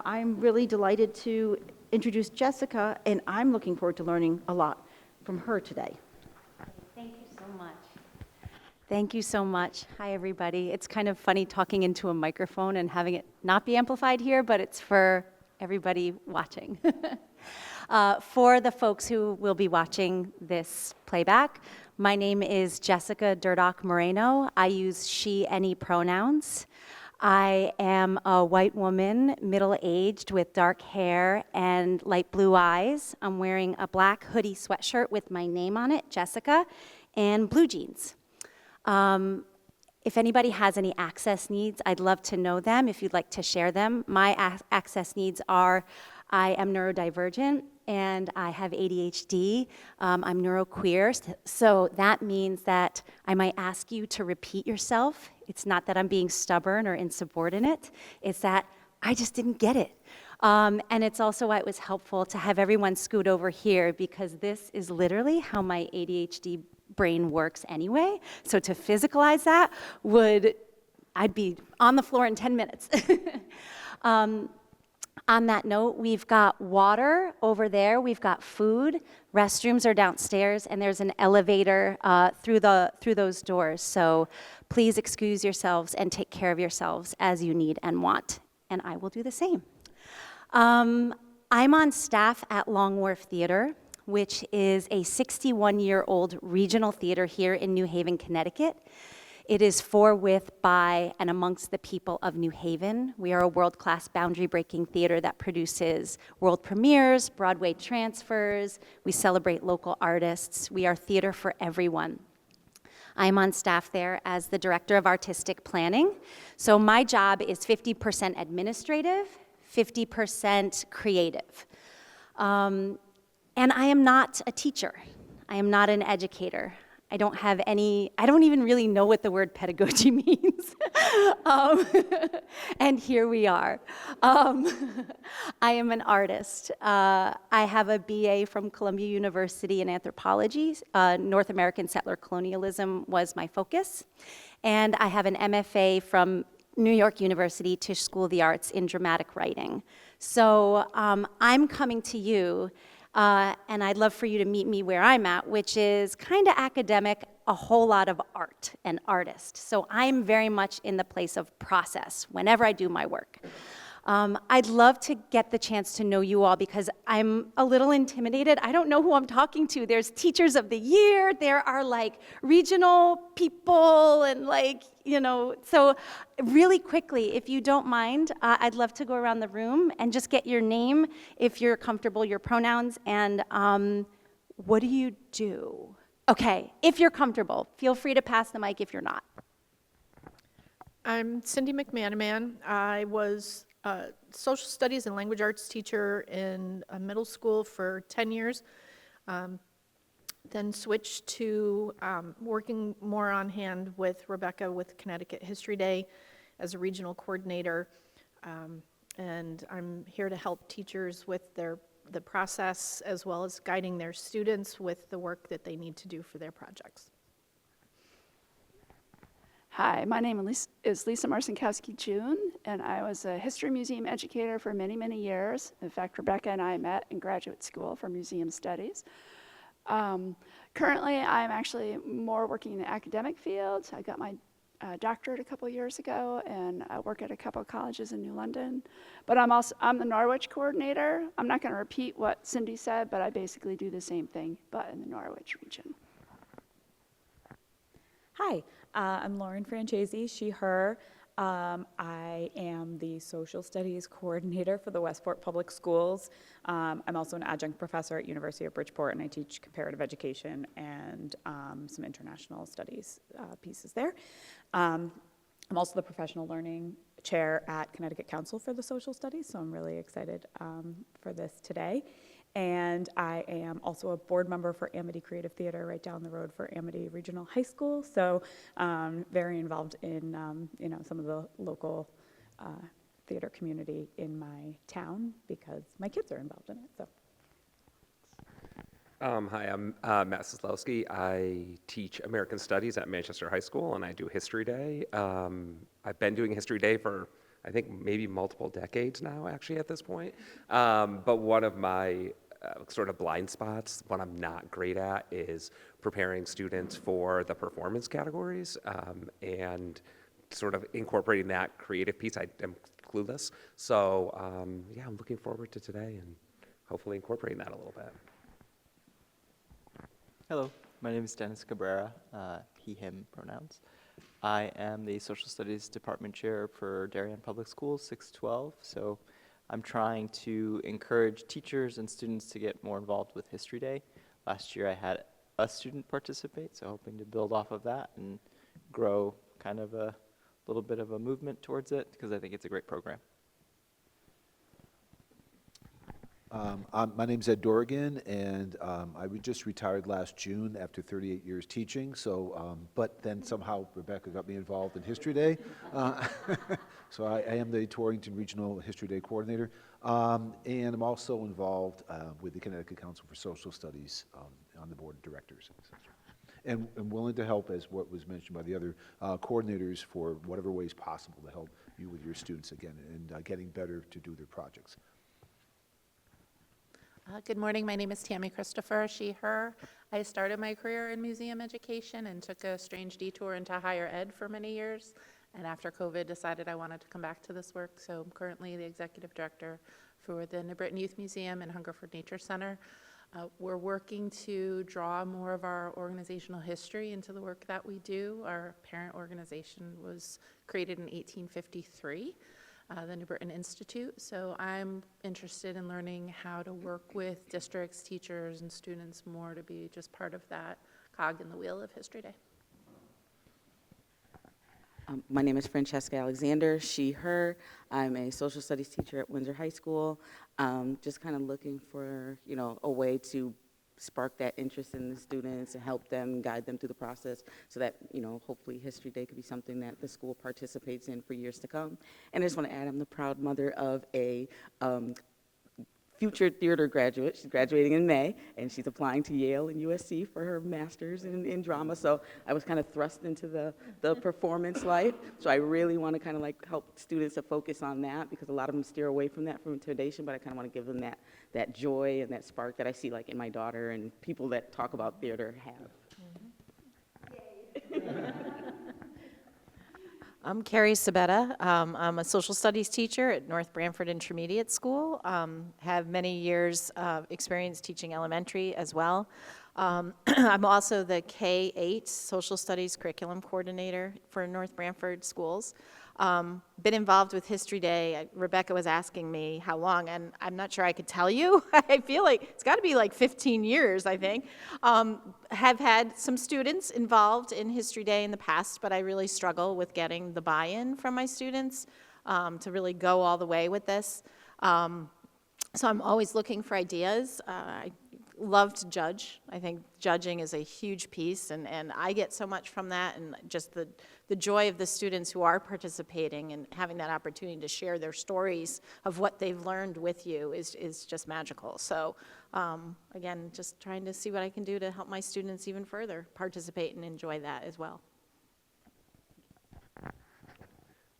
I'm really delighted to introduce Jessica, and I'm looking forward to learning a lot from her today. Thank you so much. Thank you so much. Hi, everybody. It's kind of funny talking into a microphone and having it not be amplified here, but it's for everybody watching. For the folks who will be watching this playback, my name is Jessica Durdock Moreno. I use she, any pronouns. I am a white woman, middle-aged, with dark hair and light blue eyes. I'm wearing a black hoodie sweatshirt with my name on it, Jessica, and blue jeans. If anybody has any access needs, I'd love to know them if you'd like to share them. My access needs are I am neurodivergent and I have ADHD. I'm neuroqueer, so that means that I might ask you to repeat yourself. It's not that I'm being stubborn or insubordinate, it's that I just didn't get it. And it's also why it was helpful to have everyone scoot over here, because this is literally how my ADHD brain works anyway. So to physicalize that I'd be on the floor in 10 minutes. On that note, we've got water over there, we've got food, restrooms are downstairs, and there's an elevator through those doors. So please excuse yourselves and take care of yourselves as you need and want, and I will do the same. I'm on staff at Wharf Theater, which is a 61-year-old regional theater here in New Haven, Connecticut. It is for, with, by, and amongst the people of New Haven. We are a world-class boundary-breaking theater that produces world premieres, Broadway transfers. We celebrate local artists. We are theater for everyone. I'm on staff there as the director of artistic planning. So my job is 50% administrative, 50% creative. And I am not a teacher. I am not an educator. I don't even really know what the word pedagogy means. And here we are. I am an artist. I have a BA from Columbia University in anthropology. North American settler colonialism was my focus. And I have an MFA from New York University Tisch School of the Arts in dramatic writing. So I'm coming to you and I'd love for you to meet me where I'm at, which is kind of academic, a whole lot of art and artist. So I'm very much in the place of process whenever I do my work. I'd love to get the chance to know you all because I'm a little intimidated. I don't know who I'm talking to. There's teachers of the year, there are like regional people and so really quickly, if you don't mind, I'd love to go around the room and just get your name, if you're comfortable, your pronouns, and what do you do? Okay, if you're comfortable, feel free to pass the mic if you're not. I'm Cindy McManaman. I was a social studies and language arts teacher in a middle school for 10 years, then switched to working more on hand with Rebecca with Connecticut History Day as a regional coordinator. And I'm here to help teachers with the process as well as guiding their students with the work that they need to do for their projects. Hi, my name is Lisa Marcinkowski-June, and I was a history museum educator for many, many years. In fact, Rebecca and I met in graduate school for museum studies. Currently, I'm actually more working in the academic field. I got my doctorate a couple years ago, and I work at a couple of colleges in New London. But I'm the Norwich coordinator. I'm not going to repeat what Cindy said, but I basically do the same thing, but in the Norwich region. Hi, I'm Lauren Francesi, she, her. I am the social studies coordinator for the Westport Public Schools. I'm also an adjunct professor at University of Bridgeport, and I teach comparative education and some international studies pieces there. I'm also the professional learning chair at Connecticut Council for the Social Studies, so I'm really excited for this today. And I am also a board member for Amity Creative Theater right down the road for Amity Regional High School. So very involved in some of the local theater community in my town because my kids are involved in it. So. Hi, I'm Matt Sislowski. I teach American Studies at Manchester High School, and I do History Day. I've been doing History Day for I think maybe multiple decades now, actually, at this point. But one of my sort of blind spots, what I'm not great at, is preparing students for the performance categories and sort of incorporating that creative piece. I am clueless. So yeah, I'm looking forward to today and hopefully incorporating that a little bit. Hello, my name is Dennis Cabrera, he, him pronouns. I am the Social Studies Department Chair for Darien Public Schools, 612, so I'm trying to encourage teachers and students to get more involved with History Day. Last year I had a student participate, so hoping to build off of that and grow kind of a little bit of a movement towards it, because I think it's a great program. My name's Ed Dorgan, and I just retired last June after 38 years teaching. So, but then somehow Rebecca got me involved in History Day. So I am the Torrington Regional History Day Coordinator, and I'm also involved with the Connecticut Council for Social Studies on the board of directors, and willing to help, as what was mentioned by the other coordinators, for whatever ways possible to help you with your students again and getting better to do their projects. Good morning. My name is Tammy Christopher, she, her. I started my career in museum education and took a strange detour into higher ed for many years. And after COVID, decided I wanted to come back to this work. So I'm currently the executive director for the New Britain Youth Museum and Hungerford Nature Center. We're working to draw more of our organizational history into the work that we do. Our parent organization was created in 1853. The New Britain Institute. So I'm interested in learning how to work with districts, teachers, and students more to be just part of that cog in the wheel of History Day. My name is Francesca Alexander, she, her. I'm a social studies teacher at Windsor High School. Just kind of looking for, a way to spark that interest in the students and help them, guide them through the process so that, hopefully History Day could be something that the school participates in for years to come. And I just want to add, I'm the proud mother of a future theater graduate. She's graduating in May, and she's applying to Yale and USC for her master's in drama. So I was kind of thrust into the performance life. So I really want to kind of help students to focus on that, because a lot of them steer away from that, from intimidation, but I kind of want to give them that joy and that spark that I see in my daughter and people that talk about theater have. I'm Carrie Sabetta. I'm a social studies teacher at North Branford Intermediate School. Have many years of experience teaching elementary as well. I'm also the K-8 social studies curriculum coordinator for North Branford schools. Been involved with History Day. Rebecca was asking me how long, and I'm not sure I could tell you. I feel like it's got to be 15 years, I think. Have had some students involved in History Day in the past, but I really struggle with getting the buy-in from my students to really go all the way with this. So I'm always looking for ideas. I love to judge. I think judging is a huge piece, and I get so much from that, and just the joy of the students who are participating and having that opportunity to share their stories of what they've learned with you is just magical. So again, just trying to see what I can do to help my students even further participate and enjoy that as well. I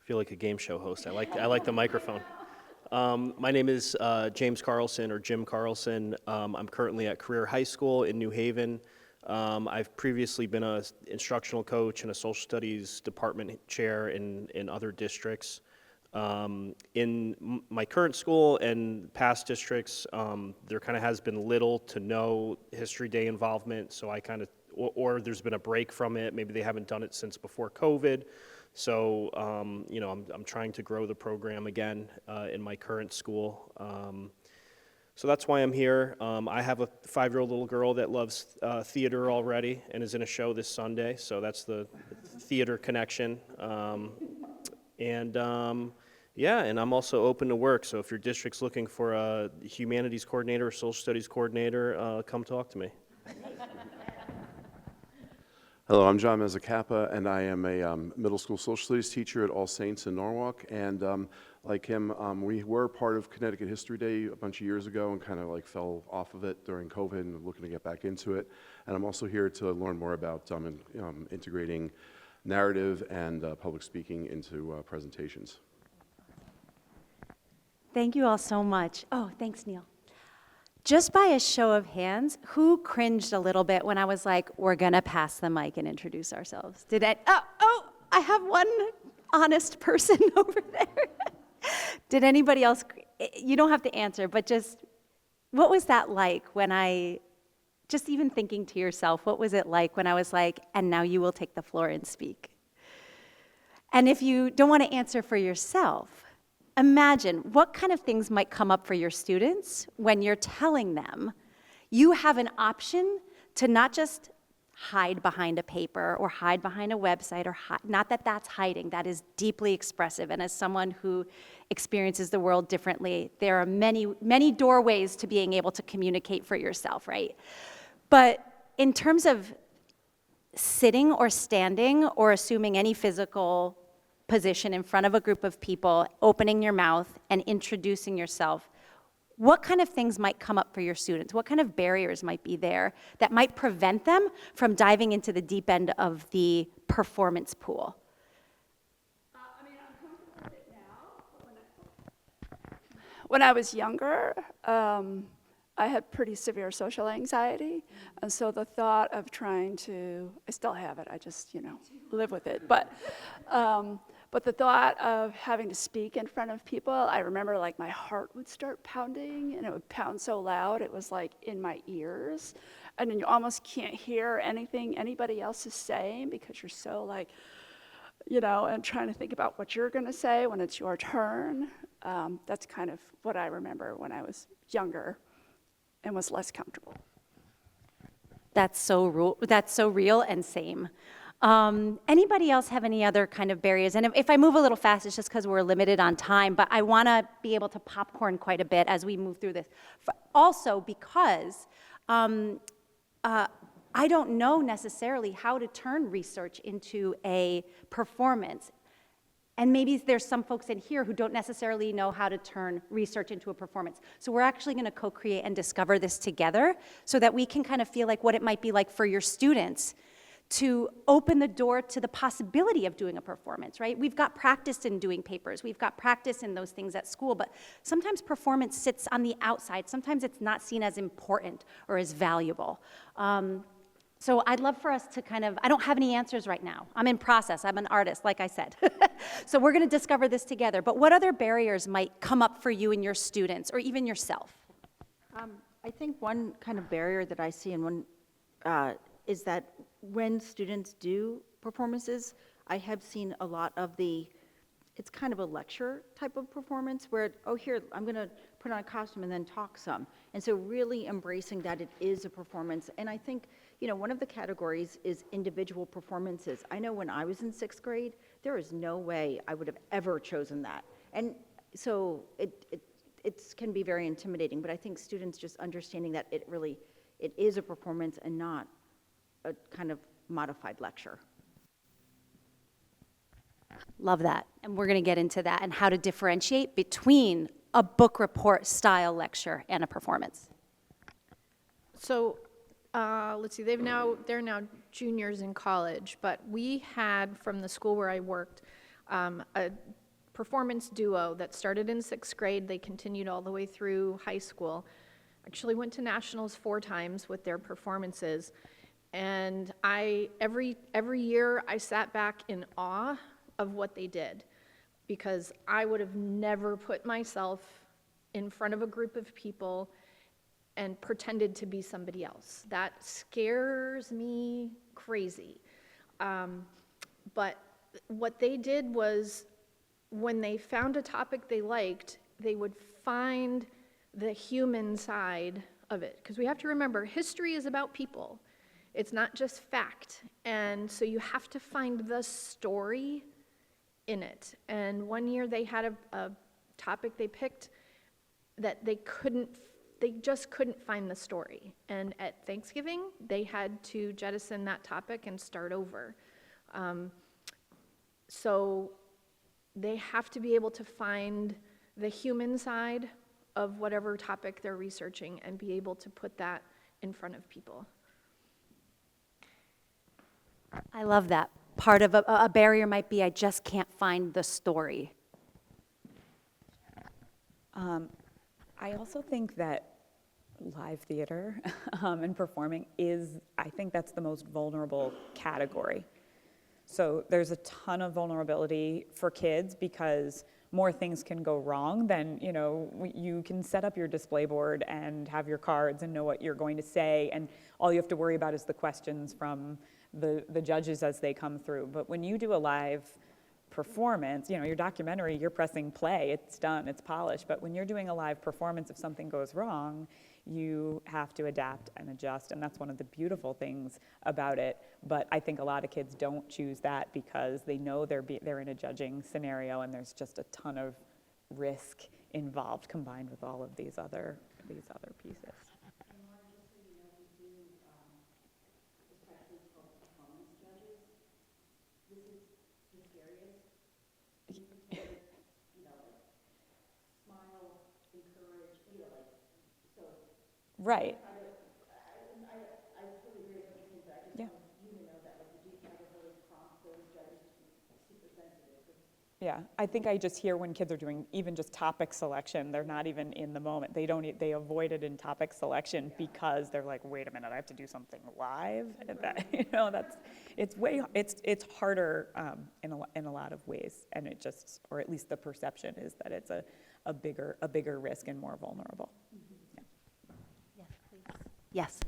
feel like a game show host. I like the microphone. My name is James Carlson, or Jim Carlson. I'm currently at Career High School in New Haven. I've previously been an instructional coach and a social studies department chair in other districts. In my current school and past districts, there kind of has been little to no History Day involvement, so I kind of, or there's been a break from it. Maybe they haven't done it since before COVID. So, I'm trying to grow the program again in my current school. So that's why I'm here. I have a 5-year-old little girl that loves theater already and is in a show this Sunday. So that's the theater connection. And I'm also open to work. So if your district's looking for a humanities coordinator or social studies coordinator, come talk to me. Hello, I'm John Mezzacappa, and I am a middle school social studies teacher at All Saints in Norwalk. And like him, we were part of Connecticut History Day a bunch of years ago and kind of fell off of it during COVID and looking to get back into it. And I'm also here to learn more about integrating narrative and public speaking into presentations. Thank you all so much. Oh, thanks, Neil. Just by a show of hands, who cringed a little bit when I was like, we're going to pass the mic and introduce ourselves? Did I? Oh, I have one honest person over there. Did anybody else? You don't have to answer, but just what was that like when just even thinking to yourself, what was it like when I was like, and now you will take the floor and speak? And if you don't want to answer for yourself, imagine what kind of things might come up for your students when you're telling them you have an option to not just hide behind a paper or hide behind a website, or not that that's hiding, that is deeply expressive. And as someone who experiences the world differently, there are many, many doorways to being able to communicate for yourself, right? But in terms of sitting or standing or assuming any physical position in front of a group of people, opening your mouth and introducing yourself, what kind of things might come up for your students? What kind of barriers might be there that might prevent them from diving into the deep end of the performance pool? I mean, I'm comfortable with it now, but when I was younger, I had pretty severe social anxiety, and so the thought of trying to, I still have it, I just, live with it, but the thought of having to speak in front of people, I remember like my heart would start pounding, and it would pound so loud, it was like in my ears, and then you almost can't hear anything anybody else is saying because you're so like, and trying to think about what you're gonna say when it's your turn. That's kind of what I remember when I was younger and was less comfortable. That's so real and same. Anybody else have any other kind of barriers? And if I move a little fast, it's just because we're limited on time, but I want to be able to popcorn quite a bit as we move through this. Also because I don't know necessarily how to turn research into a performance. And maybe there's some folks in here who don't necessarily know how to turn research into a performance. So we're actually going to co-create and discover this together so that we can kind of feel like what it might be like for your students to open the door to the possibility of doing a performance, right? We've got practice in doing papers. We've got practice in those things at school, but sometimes performance sits on the outside. Sometimes it's not seen as important or as valuable. So I'd love for us to I don't have any answers right now. I'm in process. I'm an artist, like I said. So we're going to discover this together. But what other barriers might come up for you and your students, or even yourself? I think one kind of barrier that I see is that when students do performances, I have seen a lot of it's kind of a lecture type of performance where, here, I'm going to put on a costume and then talk some. And so really embracing that it is a performance. And I think, one of the categories is individual performances. I know when I was in 6th grade, there is no way I would have ever chosen that. And so it can be very intimidating, but I think students just understanding that it is a performance and not a kind of modified lecture. Love that. And we're going to get into that and how to differentiate between a book report style lecture and a performance. So let's see, they're now juniors in college, but we had from the school where I worked a performance duo that started in 6th grade. They continued all the way through high school. Actually went to nationals 4 times with their performances. And every year I sat back in awe of what they did, because I would have never put myself in front of a group of people and pretended to be somebody else. That scares me crazy. But what they did was, when they found a topic they liked, they would find the human side of it. Because we have to remember, history is about people. It's not just fact. And so you have to find the story in it. And one year they had a topic they picked that they just couldn't find the story. And at Thanksgiving, they had to jettison that topic and start over. So they have to be able to find the human side of whatever topic they're researching and be able to put that in front of people. I love that. Part of a barrier might be I just can't find the story. I also think that live theater and performing I think that's the most vulnerable category. So there's a ton of vulnerability for kids because more things can go wrong than, you can set up your display board and have your cards and know what you're going to say, and all you have to worry about is the questions from the judges as they come through. But when you do a live performance, your documentary, you're pressing play, it's done, it's polished. But when you're doing a live performance, if something goes wrong, you have to adapt and adjust, and that's one of the beautiful things about it. But I think a lot of kids don't choose that because they know they're in a judging scenario, and there's just a ton of risk involved combined with all of these other pieces. Right. I totally agree with what you're saying, but I just Yeah. want you to know that, like, you do kind of really prompt those judges to be super sensitive. Yeah, I think I just hear when kids are doing even just topic selection, they're not even in the moment. They avoid it in topic selection because they're like, wait a minute, I have to do something live. And that, it's harder in a lot of ways, and it just, or at least the perception is that it's a bigger risk and more vulnerable. Yes, please. Yes.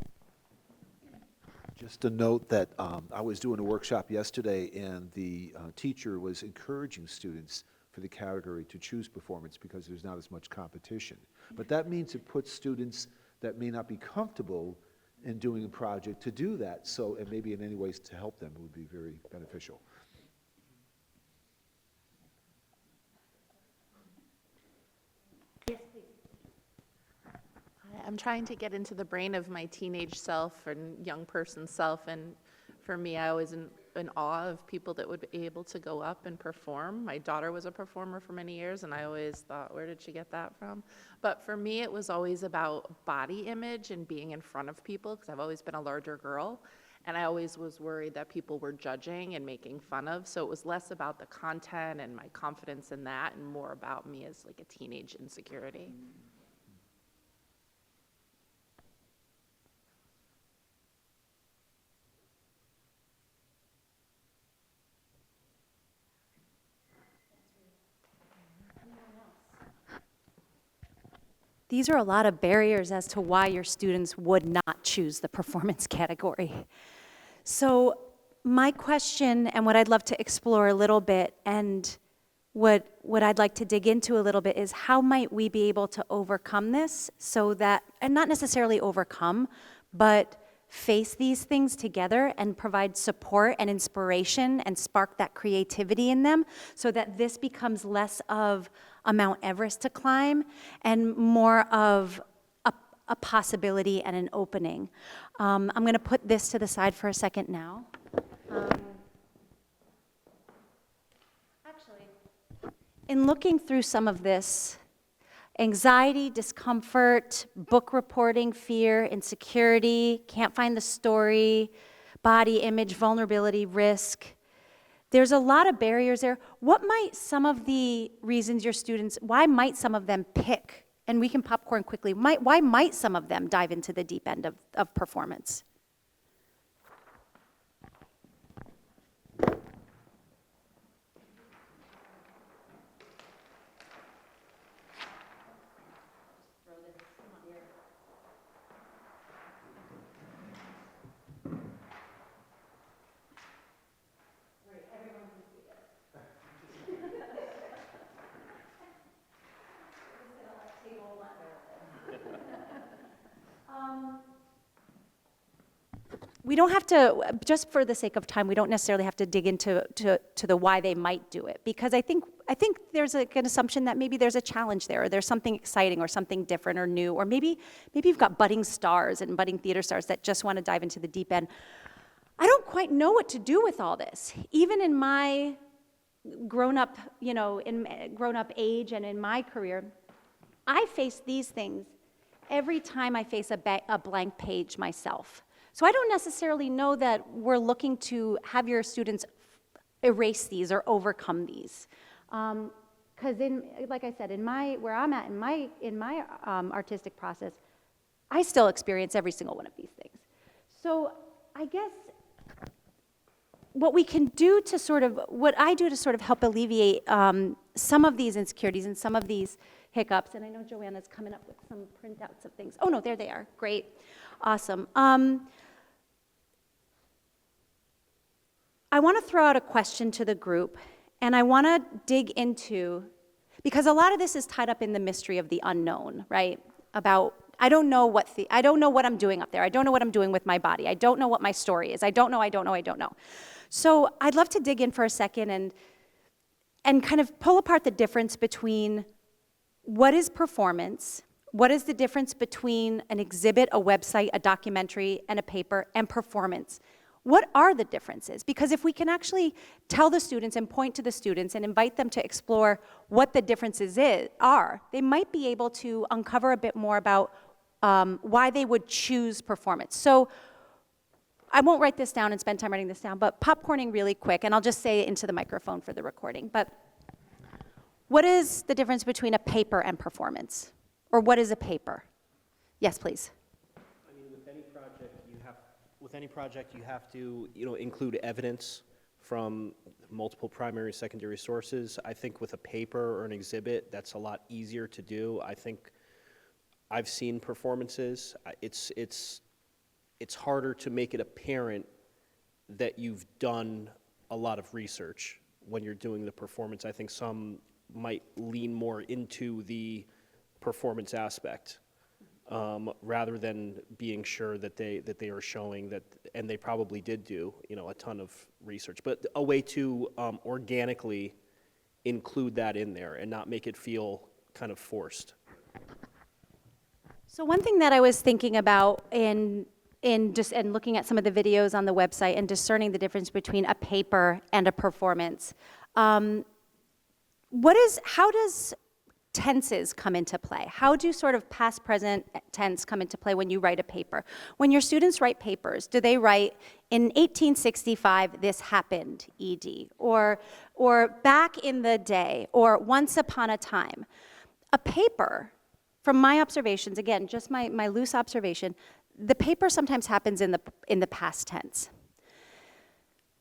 Just a note that I was doing a workshop yesterday, and the teacher was encouraging students for the category to choose performance because there's not as much competition. But that means it puts students that may not be comfortable in doing a project to do that. So, and maybe in any ways to help them, it would be very beneficial. I'm trying to get into the brain of my teenage self and young person self, and for me, I was in awe of people that would be able to go up and perform. My daughter was a performer for many years, and I always thought, where did she get that from? But for me, it was always about body image and being in front of people, because I've always been a larger girl, and I always was worried that people were judging and making fun of, so it was less about the content and my confidence in that, and more about me as like a teenage insecurity. These are a lot of barriers as to why your students would not choose the performance category. So my question, and what I'd love to explore a little bit, and what I'd like to dig into a little bit, is how might we be able to overcome this so that, and not necessarily overcome, but face these things together and provide support and inspiration and spark that creativity in them so that this becomes less of a Mount Everest to climb and more of a possibility and an opening. I'm going to put this to the side for a second now. Actually, in looking through some of this, anxiety, discomfort, book reporting, fear, insecurity, can't find the story, body image, vulnerability, risk. There's a lot of barriers there. What might some of the reasons your students, why might some of them pick, and we can popcorn quickly, why might some of them dive into the deep end of performance? We don't have to, just for the sake of time, we don't necessarily have to dig into the why they might do it, because I think there's an assumption that maybe there's a challenge there, or there's something exciting or something different or new, or maybe you've got budding stars and budding theater stars that just want to dive into the deep end. I don't quite know what to do with all this. Even in my grown-up, in grown-up age and in my career, I face these things every time I face a blank page myself. So I don't necessarily know that we're looking to have your students erase these or overcome these. Because like I said, where I'm at in my artistic process, I still experience every single one of these things. So I guess what I do to sort of help alleviate some of these insecurities and some of these hiccups, and I know Joanna's coming up with some printouts of things. Oh no, there they are. Great, awesome. I want to throw out a question to the group, and I want to dig into, because a lot of this is tied up in the mystery of the unknown, right? About I don't know what I'm doing up there. I don't know what I'm doing with my body. I don't know what my story is. I don't know. So I'd love to dig in for a second and kind of pull apart the difference between what is performance, what is the difference between an exhibit, a website, a documentary, and a paper, and performance. What are the differences? Because if we can actually tell the students and point to the students and invite them to explore what the differences are, they might be able to uncover a bit more about why they would choose performance. So I won't write this down and spend time writing this down, but popcorning really quick, and I'll just say it into the microphone for the recording. But what is the difference between a paper and performance? Or what is a paper? Yes, please. I mean, with any project, you have to, include evidence from multiple primary and secondary sources. I think with a paper or an exhibit, that's a lot easier to do. I think I've seen performances. It's harder to make it apparent that you've done a lot of research when you're doing the performance. I think some might lean more into the performance aspect rather than being sure that they are showing that, and they probably did do a ton of research, but a way to organically include that in there and not make it feel kind of forced. So one thing that I was thinking about in looking at some of the videos on the website and discerning the difference between a paper and a performance, how does tenses come into play? How do sort of past, present tense come into play when you write a paper? When your students write papers, do they write, in 1865, this happened, ED, or back in the day, or once upon a time? A paper, from my observations, again, just my loose observation, the paper sometimes happens in the past tense.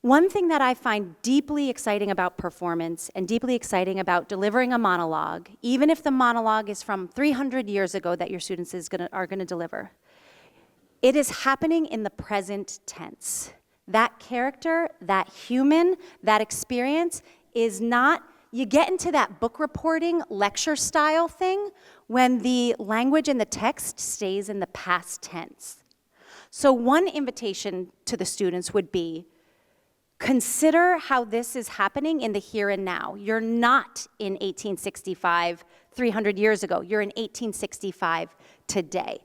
One thing that I find deeply exciting about performance and deeply exciting about delivering a monologue, even if the monologue is from 300 years ago that your students are going to deliver, it is happening in the present tense. That character, that human, that experience is not, you get into that book reporting lecture style thing when the language in the text stays in the past tense. So one invitation to the students would be, consider how this is happening in the here and now. You're not in 1865, 300 years ago. You're in 1865 today.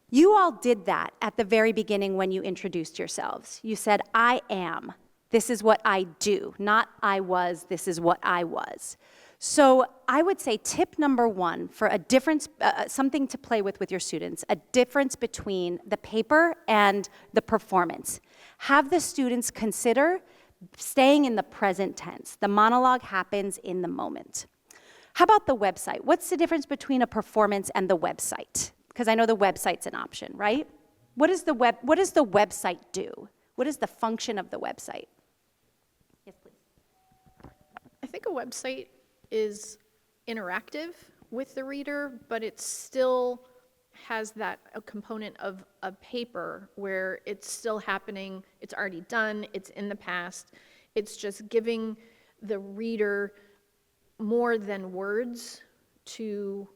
You all did that at the very beginning when you introduced yourselves. You said, I am. This is what I do. Not I was, this is what I was. So I would say tip number one for a difference, something to play with your students, a difference between the paper and the performance. Have the students consider staying in the present tense. The monologue happens in the moment. How about the website? What's the difference between a performance and the website? Because I know the website's an option, right? What does the website do? What is the function of the website? Yes, please. I think a website is interactive with the reader, but it still has that a component of a paper where it's still happening, it's already done, it's in the past. It's just giving the reader more than words to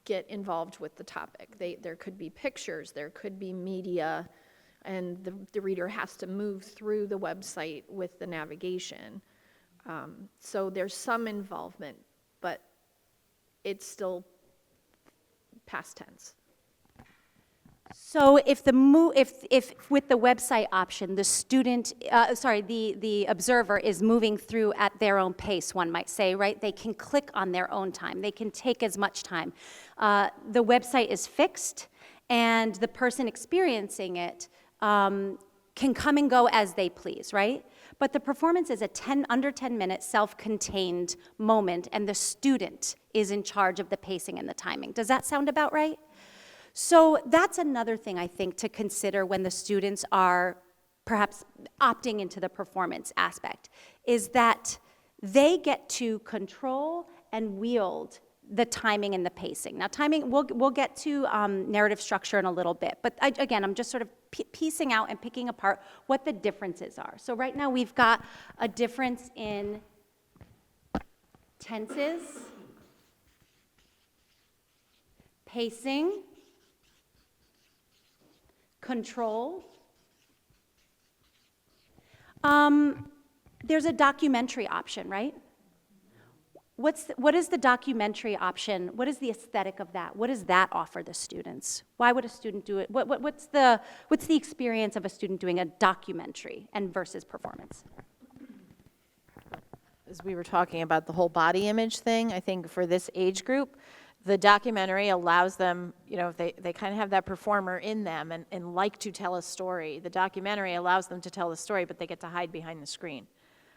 get involved with the topic. There could be pictures, there could be media, and the reader has to move through the website with the navigation. So there's some involvement, but it's still past tense. So if with the website option, the student, the observer is moving through at their own pace, one might say, right? They can click on their own time. They can take as much time. The website is fixed, and the person experiencing it can come and go as they please, right? but the performance is a under 10-minute self-contained moment, and the student is in charge of the pacing and the timing. Does that sound about right? So that's another thing I think to consider when the students are perhaps opting into the performance aspect, is that they get to control and wield the timing and the pacing. Now timing, we'll get to narrative structure in a little bit, but again, I'm just sort of piecing out and picking apart what the differences are. So right now we've got a difference in tenses, pacing, control. There's a documentary option, right? What is the documentary option? What is the aesthetic of that? What does that offer the students? Why would a student do it? What's the experience of a student doing a documentary and versus performance? As we were talking about the whole body image thing, I think for this age group, the documentary allows them, you know, if they kind of have that performer in them and like to tell a story, the documentary allows them to tell the story, but they get to hide behind the screen.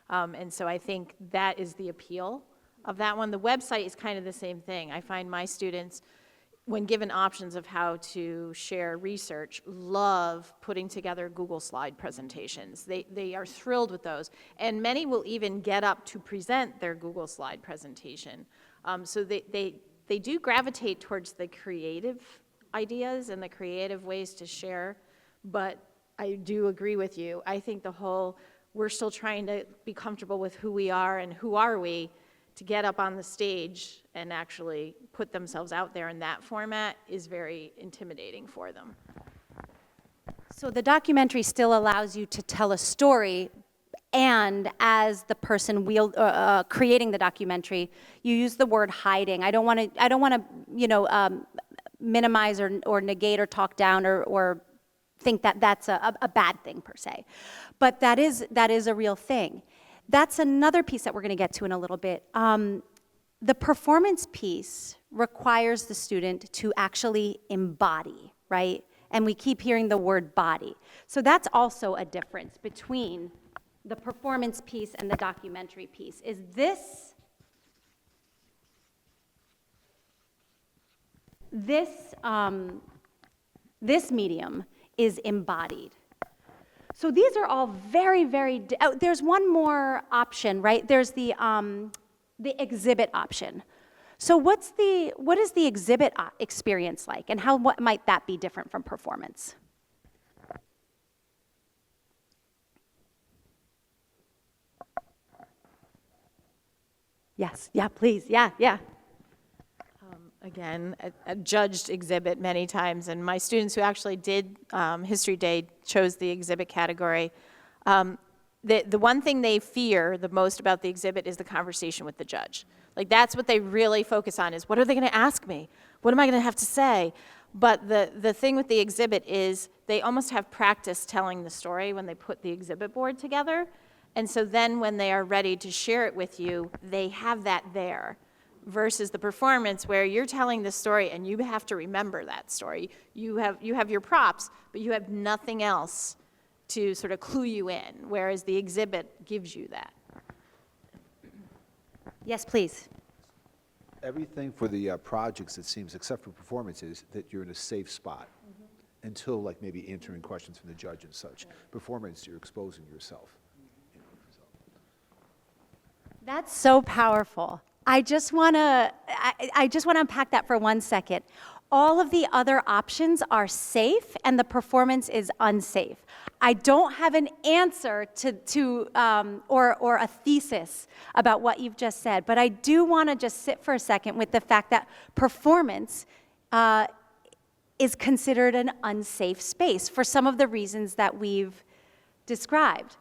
And so I think that is the appeal of that one. The website is kind of the same thing. I find my students, when given options of how to share research, love putting together Google slide presentations. They are thrilled with those. And many will even get up to present their Google slide presentation. So they do gravitate towards the creative ideas and the creative ways to share, but I do agree with you. I think we're still trying to be comfortable with who we are and who are we to get up on the stage and actually put themselves out there in that format is very intimidating for them. So the documentary still allows you to tell a story, and as the person creating the documentary, you use the word hiding. I don't want to, minimize or negate or talk down or think that that's a bad thing per se, but that is a real thing. That's another piece that we're going to get to in a little bit. The performance piece requires the student to actually embody, right? And we keep hearing the word body. So that's also a difference between the performance piece and the documentary piece. Is this medium is embodied. So these are all very, very, there's one more option, right? There's the exhibit option. So what is the exhibit experience like, and what might that be different from performance? Yes, yeah, please, yeah. Again, a judged exhibit many times, and my students who actually did History Day chose the exhibit category. The one thing they fear the most about the exhibit is the conversation with the judge. Like, that's what they really focus on, is what are they going to ask me? What am I going to have to say? But the thing with the exhibit is they almost have practice telling the story when they put the exhibit board together. And so then when they are ready to share it with you, they have that there. Versus the performance where you're telling the story and you have to remember that story. You have your props, but you have nothing else to sort of clue you in, whereas the exhibit gives you that. Yes, please. Everything for the projects, it seems, except for performances, that you're in a safe spot until, like, maybe answering questions from the judge and such. Performance, you're exposing yourself. That's so powerful. I just want to unpack that for 1 second. All of the other options are safe, and the performance is unsafe. I don't have an answer or a thesis about what you've just said, but I do want to just sit for a second with the fact that performance is considered an unsafe space for some of the reasons that we've described.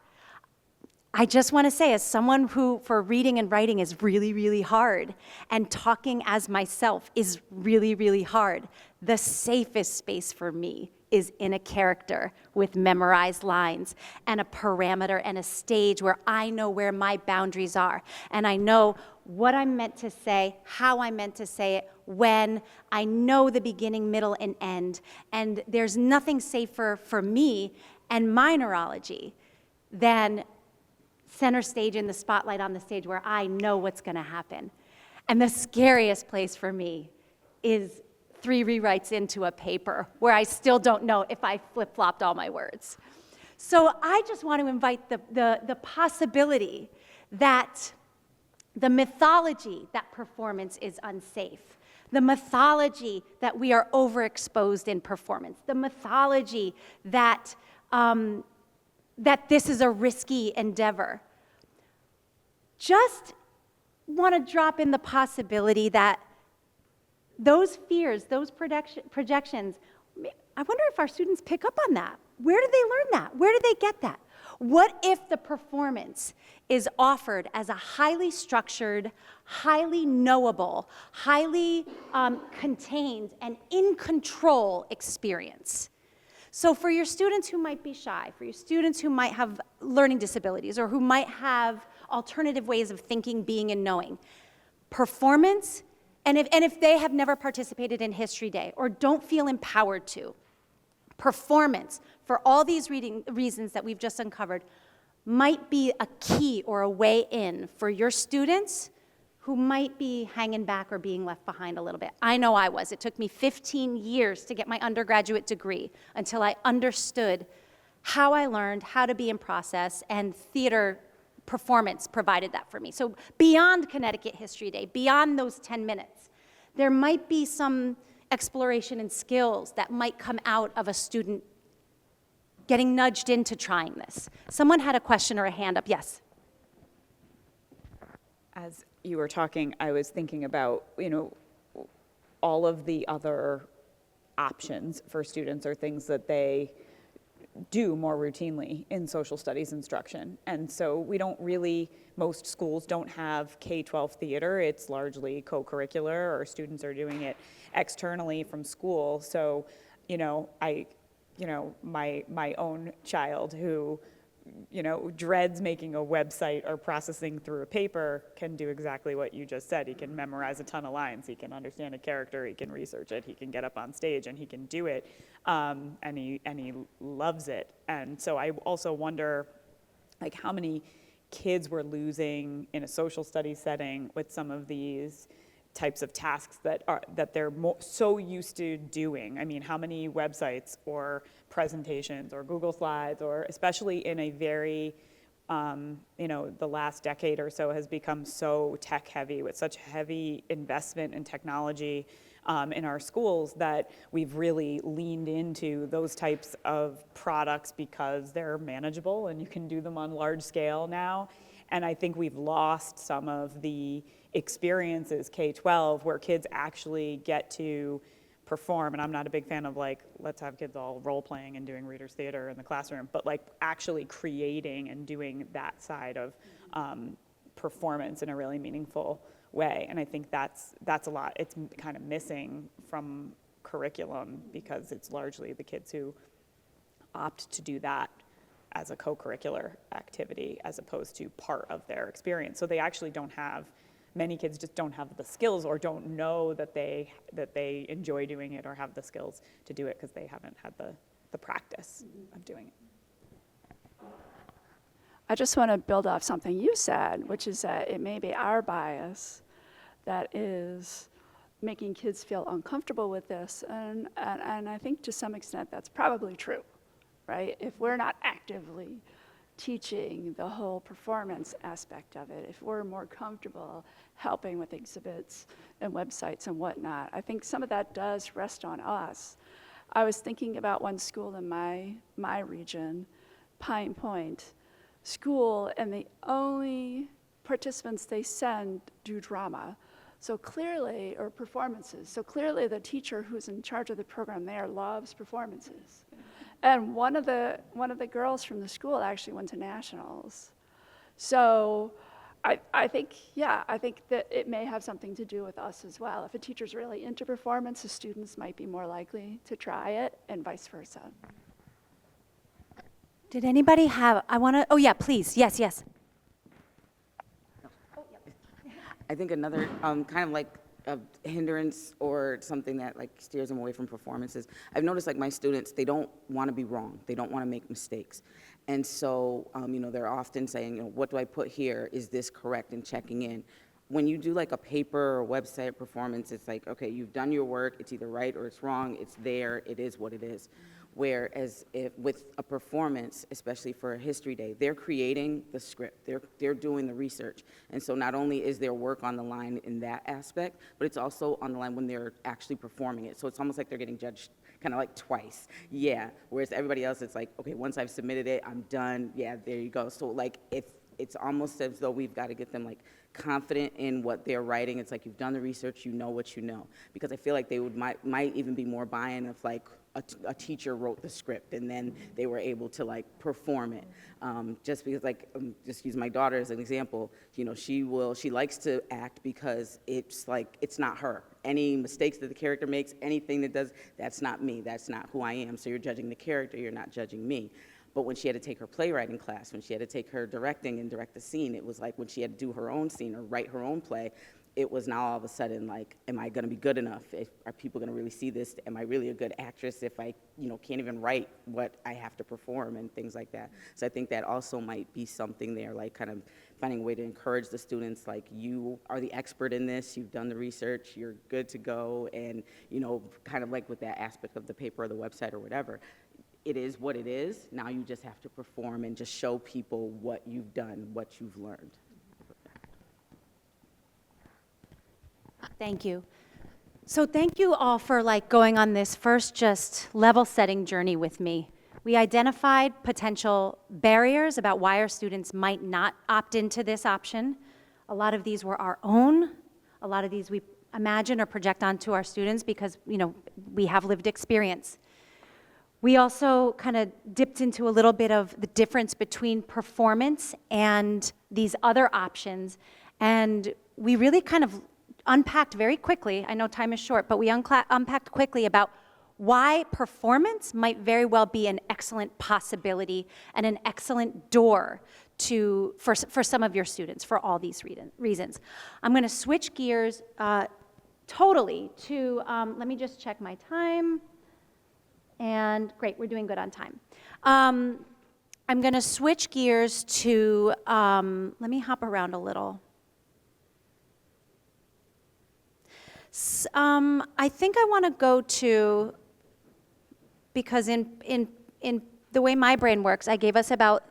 I just want to say, as someone who, for reading and writing is really, really hard, and talking as myself is really, really hard, the safest space for me is in a character with memorized lines and a parameter and a stage where I know where my boundaries are, and I know what I'm meant to say, how I'm meant to say it, when. I know the beginning, middle, and end, and there's nothing safer for me and my neurology than center stage in the spotlight on the stage where I know what's going to happen. And the scariest place for me is 3 rewrites into a paper where I still don't know if I flip-flopped all my words. So I just want to invite the possibility that the mythology that performance is unsafe, the mythology that we are overexposed in performance, the mythology that, that this is a risky endeavor. Just want to drop in the possibility that those fears, those projections, I wonder if our students pick up on that. Where do they learn that? Where do they get that? What if the performance is offered as a highly structured, highly knowable, highly contained, and in control experience? So for your students who might be shy, for your students who might have learning disabilities, or who might have alternative ways of thinking, being, and knowing, performance, and if they have never participated in History Day or don't feel empowered to, performance, for all these reasons that we've just uncovered, might be a key or a way in for your students who might be hanging back or being left behind a little bit. I know I was. It took me 15 years to get my undergraduate degree until I understood how I learned how to be in process, and theater performance provided that for me. So beyond Connecticut History Day, beyond those 10 minutes, there might be some exploration and skills that might come out of a student getting nudged into trying this. Someone had a question or a hand up. Yes. As you were talking, I was thinking about, all of the other options for students are things that they do more routinely in social studies instruction. And so we don't really, most schools don't have K-12 theater. It's largely co-curricular, or students are doing it externally from school. So, my own child who, dreads making a website or processing through a paper can do exactly what you just said. He can memorize a ton of lines. He can understand a character. He can research it. He can get up on stage and he can do it. And he loves it. And so I also wonder, how many kids we're losing in a social studies setting with some of these types of tasks that they're so used to doing. I mean, how many websites or presentations or Google Slides, or especially in a very, the last decade or so has become so tech heavy, with such heavy investment in technology in our schools, that we've really leaned into those types of products because they're manageable and you can do them on large scale now. And I think we've lost some of the experiences, K-12, where kids actually get to perform. And I'm not a big fan of let's have kids all role playing and doing readers theater in the classroom, but actually creating and doing that side of performance in a really meaningful way. And I think that's a lot. It's kind of missing from curriculum because it's largely the kids who opt to do that as a co-curricular activity as opposed to part of their experience. So they actually don't have, many kids just don't have the skills or don't know that they enjoy doing it or have the skills to do it because they haven't had the practice of doing it. I just want to build off something you said, which is that it may be our bias that is making kids feel uncomfortable with this. And I think to some extent that's probably true. Right? If we're not actively teaching the whole performance aspect of it, if we're more comfortable helping with exhibits and websites and whatnot, I think some of that does rest on us. I was thinking about one school in my region, Pine Point School, and the only participants they send do drama. So clearly, or performances. So clearly the teacher who's in charge of the program there loves performances. And one of the girls from the school actually went to nationals. So I think that it may have something to do with us as well. If a teacher's really into performance, the students might be more likely to try it, and vice versa. Did anybody have, oh yeah, please, yes. I think another kind of like a hindrance or something that steers them away from performances. I've noticed my students, they don't want to be wrong. They don't want to make mistakes. And so, they're often saying, what do I put here? Is this correct? And checking in. When you do like a paper or website performance, it's like, okay, you've done your work. It's either right or it's wrong. It's there. It is what it is. Whereas with a performance, especially for a history day, they're creating the script. They're doing the research. And so not only is their work on the line in that aspect, but it's also on the line when they're actually performing it. So it's almost like they're getting judged kind of like twice. Yeah. Whereas everybody else, it's like, okay, once I've submitted it, I'm done. Yeah, there you go. So like it's almost as though we've got to get them like confident in what they're writing. It's like you've done the research, you know what you know. Because I feel like they might even be more buy-in if like a teacher wrote the script and then they were able to like perform it. Just because like, just use my daughter as an example, she likes to act because it's like, it's not her. Any mistakes that the character makes, anything that does, that's not me, that's not who I am. So you're judging the character, you're not judging me. But when she had to take her playwriting class, when she had to take her directing and direct the scene, it was like when she had to do her own scene or write her own play, it was now all of a sudden like, am I going to be good enough? Are people going to really see this? Am I really a good actress if I, can't even write what I have to perform and things like that? So I think that also might be something there, like kind of finding a way to encourage the students, like you are the expert in this, you've done the research, you're good to go, and kind of like with that aspect of the paper or the website or whatever. It is what it is. Now you just have to perform and just show people what you've done, what you've learned. Thank you. So thank you all for going on this first just level setting journey with me. We identified potential barriers about why our students might not opt into this option. A lot of these were our own. A lot of these we imagine or project onto our students because, we have lived experience. We also kind of dipped into a little bit of the difference between performance and these other options. And we really kind of unpacked very quickly, I know time is short, but we unpacked quickly about why performance might very well be an excellent possibility and an excellent door for some of your students for all these reasons. I'm going to switch gears totally to, let me just check my time. And great, we're doing good on time. I'm going to switch gears to, let me hop around a little. I think I want to go to, because in the way my brain works, I gave us about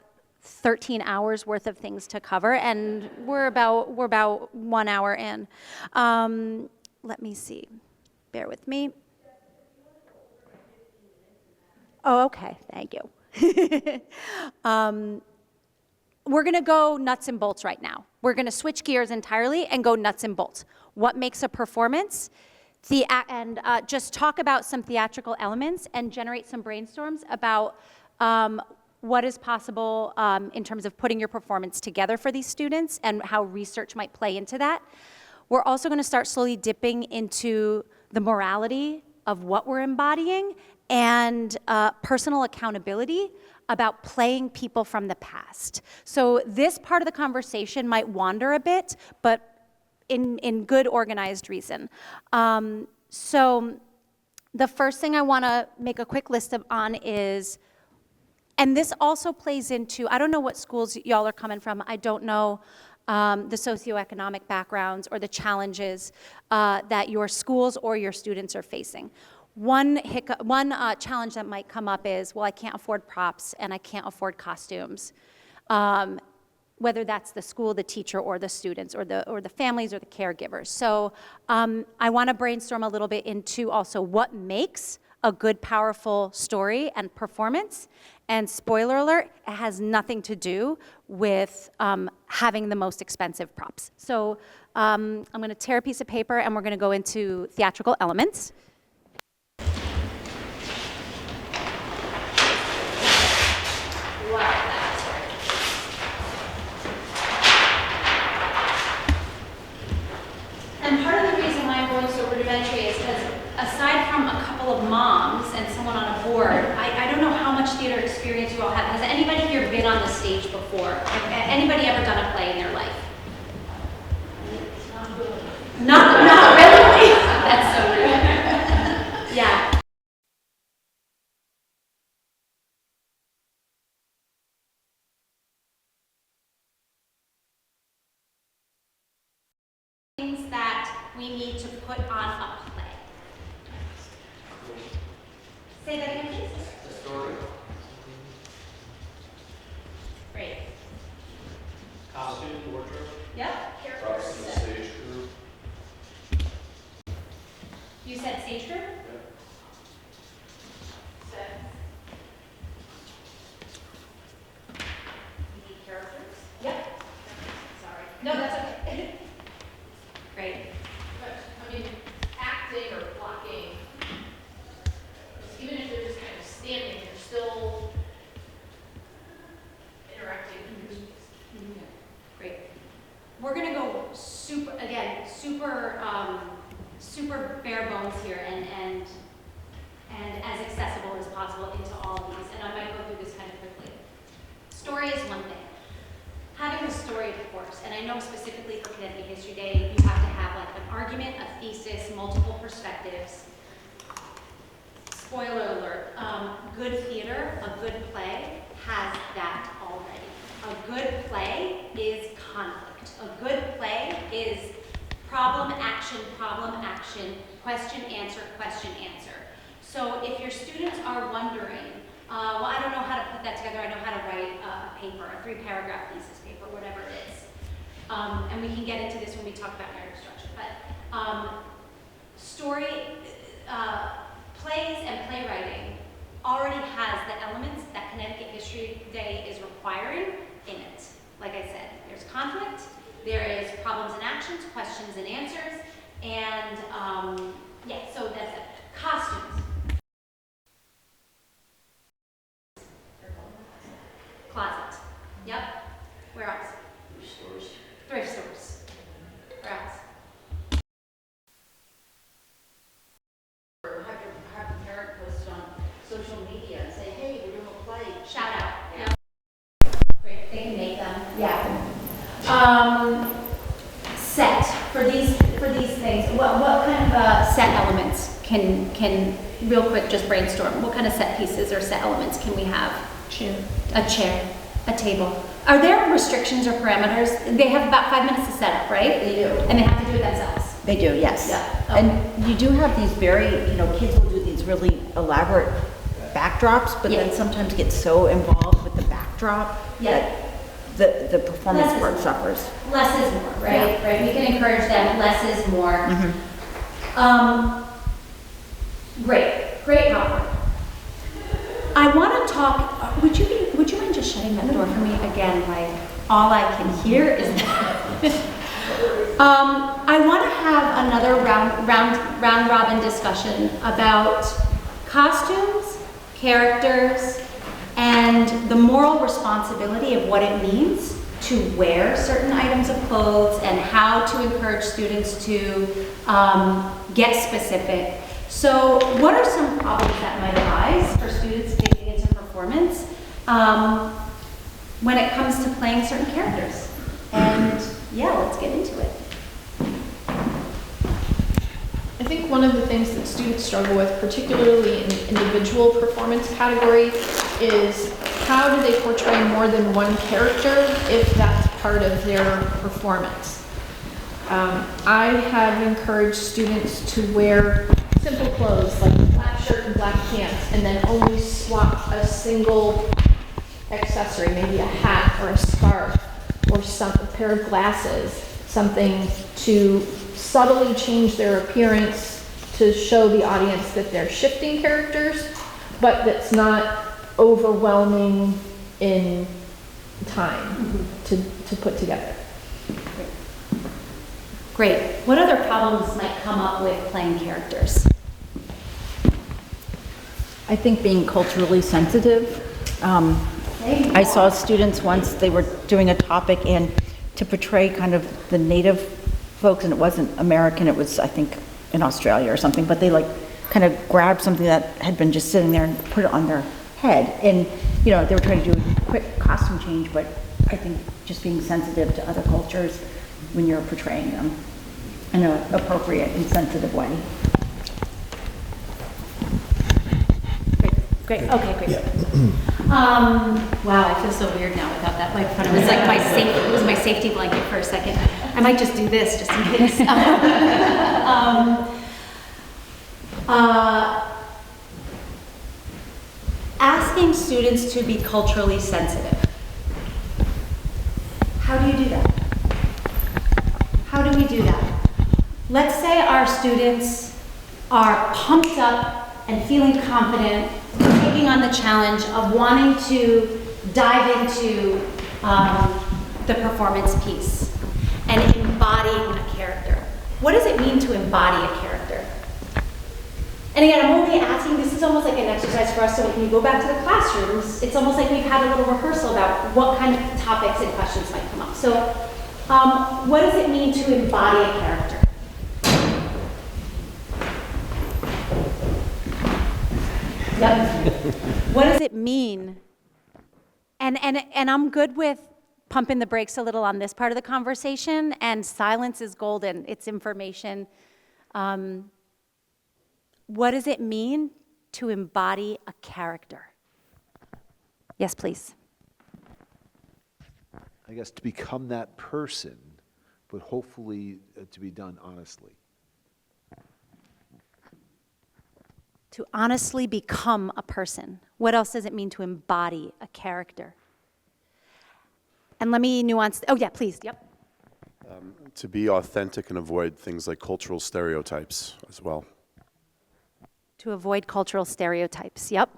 13 hours worth of things to cover, and we're about 1 hour in. Let me see. Bear with me. Oh, okay. Thank you. We're going to go nuts and bolts right now. We're going to switch gears entirely and go nuts and bolts. What makes a performance? And just talk about some theatrical elements and generate some brainstorms about what is possible in terms of putting your performance together for these students and how research might play into that. We're also going to start slowly dipping into the morality of what we're embodying and personal accountability about playing people from the past. So this part of the conversation might wander a bit, but in good organized reason. So the first thing I want to make a quick list on is, and this also plays into, I don't know what schools y'all are coming from. I don't know the socioeconomic backgrounds or the challenges that your schools or your students are facing. One challenge that might come up is, well, I can't afford props and I can't afford costumes. Whether that's the school, the teacher, or the students, or the families, or the caregivers. So I want to brainstorm a little bit into also what makes a good, powerful story and performance. And spoiler alert, it has nothing to do with having the most expensive props. So I'm going to tear a piece of paper, and we're going to go into theatrical elements. And part of the reason why I'm going so rudimentary is because aside from a couple of moms and someone on a board, I don't know how much theater experience you all have. Has anybody here been on the stage before? Have anybody ever done a play in their life? Not really? That's so rude. Yeah. Things that we need to put on a play. Say that again, please. The story. Great. Costume, wardrobe. Yep. Props to the stage crew. You said stage crew? Yep. Sorry. No, that's okay. Great. But, I mean, acting or blocking, even if they're just kind of standing, they're still interacting with your space. Great. We're gonna go super, again, super bare bones here and as accessible as possible into all of these. And I might go through this kind of quickly. Story is one thing. Having a story, of course, and I know specifically for Connecticut History Day, you have to have like an argument, a thesis, multiple perspectives. Spoiler alert, good theater, a good play has that already. A good play is conflict. A good play is problem, action, question, answer, question, answer. So if your students are wondering, well, I don't know how to put that together, I know how to write a paper, a 3-paragraph thesis paper, whatever it is. And we can get into this when we talk about narrative structure, but plays and playwriting already has the elements that Connecticut History Day is requiring in it. Like I said, there's conflict, there is problems and actions, questions and answers, and yeah, so that's it. Costumes. Closet. Yep. Where else? Thrift stores. Thrift stores. Where else? Have a parent post on social media and say, hey, we're doing a play. Shout out. Yeah. Great. They can make them. Yeah. Set for these things. What kind of set elements can real quick just brainstorm? What kind of set pieces or set elements can we have? A chair, a table. Are there restrictions or parameters? They have about 5 minutes to set up, right? They do. And they have to do it themselves. They do, yes. Yeah. And you do have these very, kids will do these really elaborate backdrops, but then Yeah. sometimes get so involved with the backdrop Yeah. that the performance Less is work more. suffers. Less is more, right? Right. We can encourage them. Less is more. Great popcorn. I want to talk. Would you mind just shutting that door for me again? Like all I can hear is that. I want to have another round robin discussion about costumes, characters, and the moral responsibility of what it means to wear certain items of clothes and how to encourage students to get specific. So what are some problems that might arise for students taking into performance when it comes to playing certain characters? And yeah, let's get into it. I think one of the things that students struggle with, particularly in the individual performance category, is how do they portray more than one character if that's part of their performance. I have encouraged students to wear simple clothes like black shirt and black pants, and then only swap a single accessory, maybe a hat or a scarf or a pair of glasses, something to subtly change their appearance to show the audience that they're shifting characters, but that's not overwhelming in time to put together. Great. What other problems might come up with playing characters? I think being culturally sensitive. I saw students once, they were doing a topic and to portray kind of the native folks, and it wasn't American, it was, I think, in Australia or something, but they like kind of grabbed something that had been just sitting there and put it on their head. And, they were trying to do a quick costume change, but I think just being sensitive to other cultures when you're portraying them in an appropriate and sensitive way. Great, okay, great. Wow, I feel so weird now without that microphone. It was like it was my safety blanket for a second. I might just do this just in case. Asking students to be culturally sensitive. How do you do that? How do we do that? Let's say our students are pumped up and feeling confident, taking on the challenge of wanting to dive into the performance piece and embodying a character. What does it mean to embody a character? And again, I'm only asking, this is almost like an exercise for us, so when you go back to the classrooms, it's almost like we've had a little rehearsal about what kind of topics and questions might come up. So what does it mean to embody a character? Yep. What does it mean? And I'm good with pumping the brakes a little on this part of the conversation, and silence is golden. It's information. What does it mean to embody a character? Yes, please. I guess to become that person, but hopefully to be done honestly. To honestly become a person. What else does it mean to embody a character? And let me nuance. Oh, yeah, please. Yep. To be authentic and avoid things like cultural stereotypes as well. To avoid cultural stereotypes. Yep.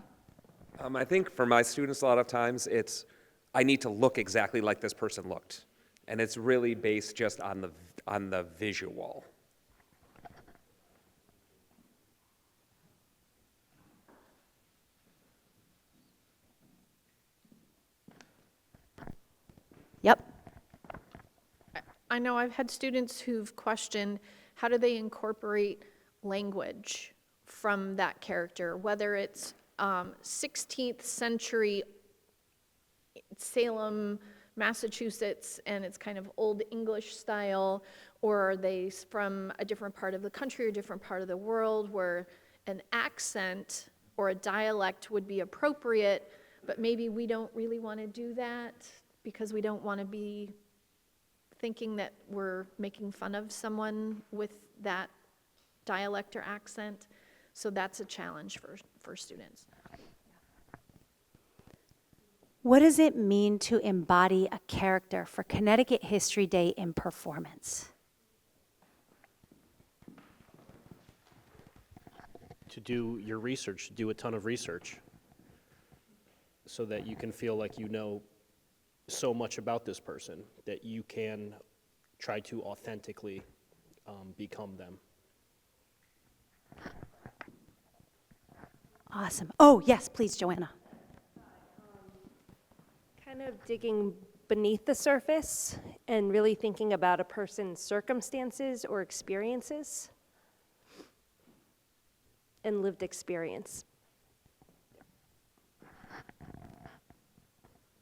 I think for my students, a lot of times it's, I need to look exactly like this person looked. And it's really based just on the visual. Yep. I know I've had students who've questioned how do they incorporate language from that character, whether it's 16th century Salem, Massachusetts, and it's kind of old English style, or are they from a different part of the country or different part of the world where an accent or a dialect would be appropriate, but maybe we don't really want to do that because we don't want to be thinking that we're making fun of someone with that dialect or accent. So that's a challenge for students. What does it mean to embody a character for Connecticut History Day in performance? To do your research, do a ton of research, so that you can feel like you know so much about this person that you can try to authentically become them. Awesome. Oh, yes, please, Joanna. Kind of digging beneath the surface and really thinking about a person's circumstances or experiences and lived experience.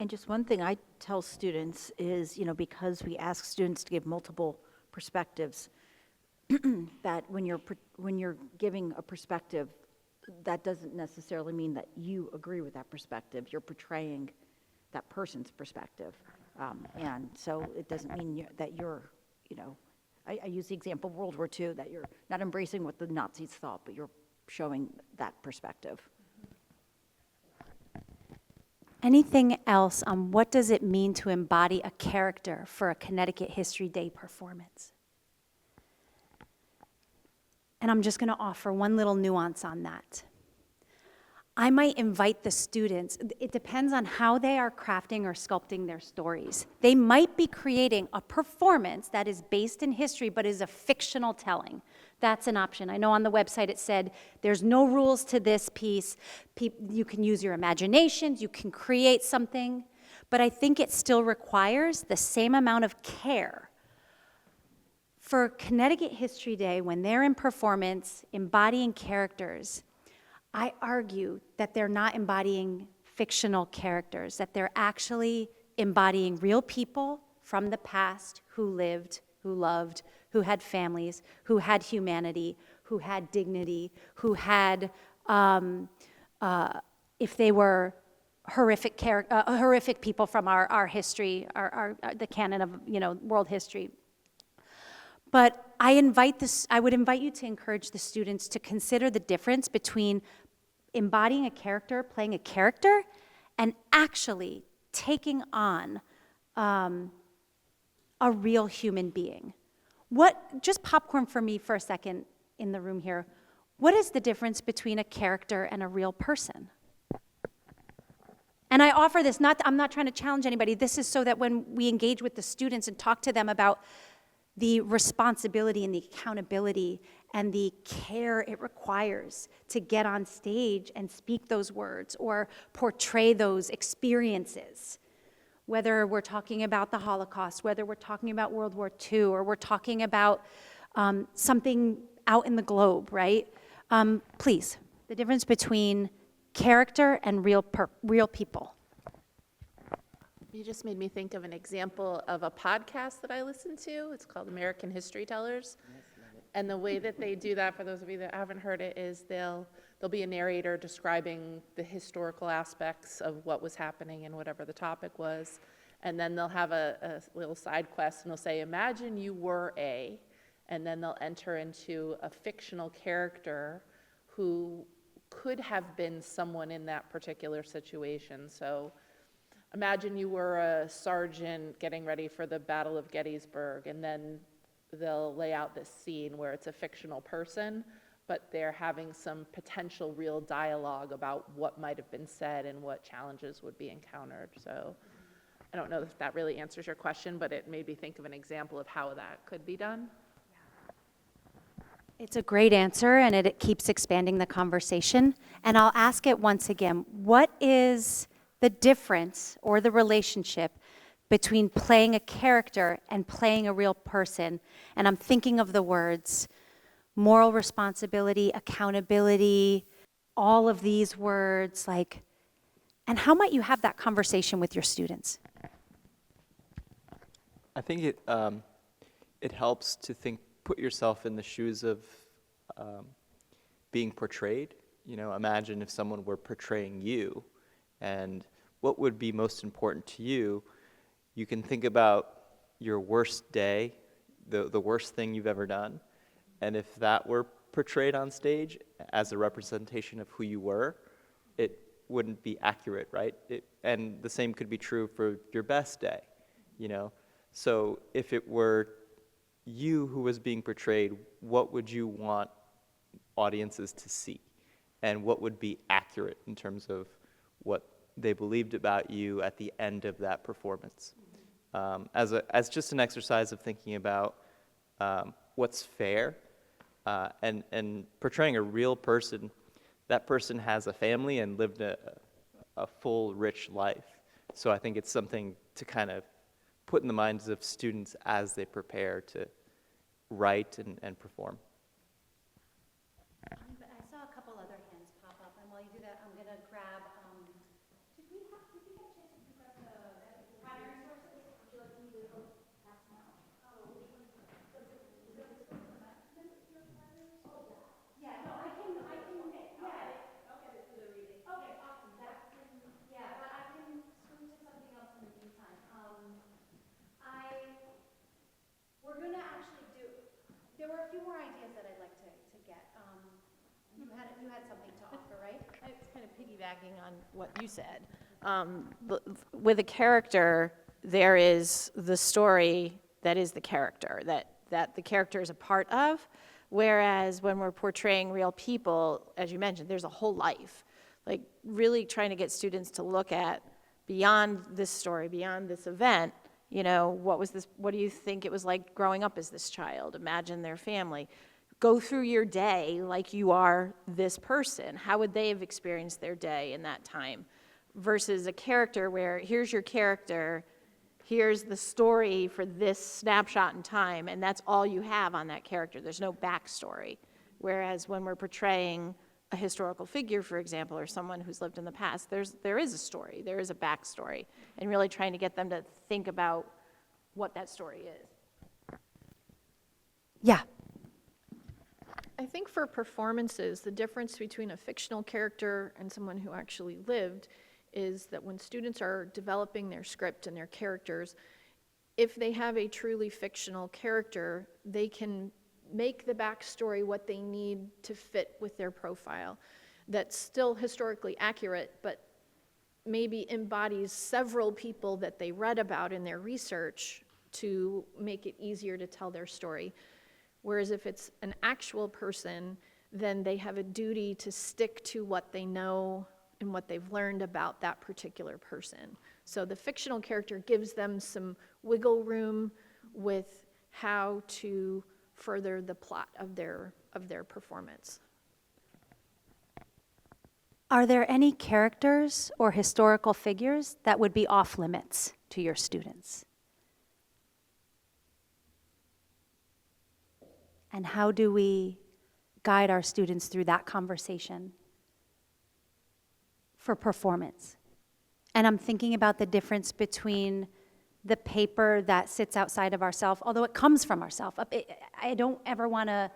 And just one thing I tell students is, because we ask students to give multiple perspectives, that when you're giving a perspective, that doesn't necessarily mean that you agree with that perspective. You're portraying that person's perspective. And so it doesn't mean that you're, I use the example of World War II, that you're not embracing what the Nazis thought, but you're showing that perspective. Anything else on what does it mean to embody a character for a Connecticut History Day performance? And I'm just going to offer one little nuance on that. I might invite the students, it depends on how they are crafting or sculpting their stories. They might be creating a performance that is based in history but is a fictional telling. That's an option. I know on the website it said there's no rules to this piece. You can use your imaginations, you can create something, but I think it still requires the same amount of care. For Connecticut History Day, when they're in performance, embodying characters, I argue that they're not embodying fictional characters, that they're actually embodying real people from the past who lived, who loved, who had families, who had humanity, who had dignity, who had, if they were horrific people from our history, the canon of, world history. But I would invite you to encourage the students to consider the difference between embodying a character, playing a character, and actually taking on a real human being. Just popcorn for me for a second in the room here. What is the difference between a character and a real person? And I offer this, I'm not trying to challenge anybody. This is so that when we engage with the students and talk to them about the responsibility and the accountability and the care it requires to get on stage and speak those words or portray those experiences, whether we're talking about the Holocaust, whether we're talking about World War II, or we're talking about something out in the globe, right? Please, the difference between character and real people. You just made me think of an example of a podcast that I listen to. It's called American History Tellers. And the way that they do that, for those of you that haven't heard it, is there'll be a narrator describing the historical aspects of what was happening and whatever the topic was. And then they'll have a little side quest, and they'll say, imagine you were A, and then they'll enter into a fictional character who could have been someone in that particular situation. So imagine you were a sergeant getting ready for the Battle of Gettysburg, and then they'll lay out this scene where it's a fictional person, but they're having some potential real dialogue about what might have been said and what challenges would be encountered. So I don't know if that really answers your question, but it made me think of an example of how that could be done. It's a great answer, and it keeps expanding the conversation. And I'll ask it once again. What is the difference or the relationship between playing a character and playing a real person? And I'm thinking of the words moral responsibility, accountability, all of these words, and how might you have that conversation with your students? I think it helps to put yourself in the shoes of being portrayed. Imagine if someone were portraying you, and what would be most important to you. You can think about your worst day, the worst thing you've ever done, and if that were portrayed on stage as a representation of who you were, it wouldn't be accurate, right? And the same could be true for your best day, So if it were you who was being portrayed, what would you want audiences to see? And what would be accurate in terms of what they believed about you at the end of that performance? As just an exercise of thinking about what's fair, and portraying a real person. That person has a family and lived a full, rich life. So I think it's something to kind of put in the minds of students as they prepare to write and perform. I saw a couple other hands pop up, and while you do that, I'm going to grab, did we get a chance to pick up the primary sources? Would you like me to go pass them out? Oh, which ones? Is it this one? Yeah, no, I can, yeah. I'll get it through the reading. Okay, awesome, but I can swing to something else in the meantime. We're going to actually there were a few more ideas that I'd like to get. You had something to offer, right? It's kind of piggybacking on what you said. With a character, there is the story that is the character, that the character is a part of, whereas when we're portraying real people, as you mentioned, there's a whole life. Really trying to get students to look at beyond this story, beyond this event, what do you think it was like growing up as this child? Imagine their family. Go through your day like you are this person. How would they have experienced their day in that time? Versus a character where here's your character, here's the story for this snapshot in time, and that's all you have on that character. There's no backstory. Whereas when we're portraying a historical figure, for example, or someone who's lived in the past, there is a story, there is a backstory, and really trying to get them to think about what that story is. Yeah. I think for performances, the difference between a fictional character and someone who actually lived is that when students are developing their script and their characters, if they have a truly fictional character, they can make the backstory what they need to fit with their profile. That's still historically accurate, but maybe embodies several people that they read about in their research to make it easier to tell their story. Whereas if it's an actual person, then they have a duty to stick to what they know and what they've learned about that particular person. So the fictional character gives them some wiggle room with how to further the plot of their performance. Are there any characters or historical figures that would be off limits to your students? And how do we guide our students through that conversation for performance? And I'm thinking about the difference between the paper that sits outside of ourself, although it comes from ourself. I don't ever want to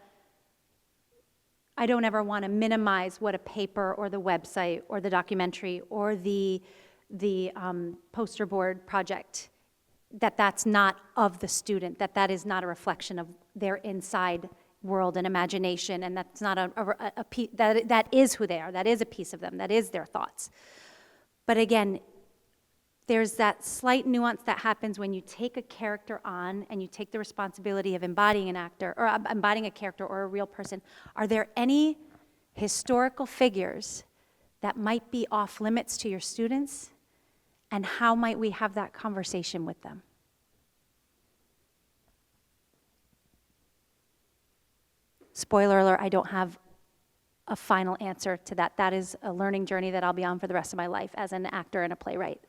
minimize what a paper or the website or the documentary or the poster board project, that's not of the student, that is not a reflection of their inside world and imagination, and that's not a piece, that is who they are, that is a piece of them, that is their thoughts. But again, there's that slight nuance that happens when you take a character on and you take the responsibility of embodying an actor or embodying a character or a real person. Are there any historical figures that might be off limits to your students? And how might we have that conversation with them? Spoiler alert, I don't have a final answer to that. That is a learning journey that I'll be on for the rest of my life as an actor and a playwright.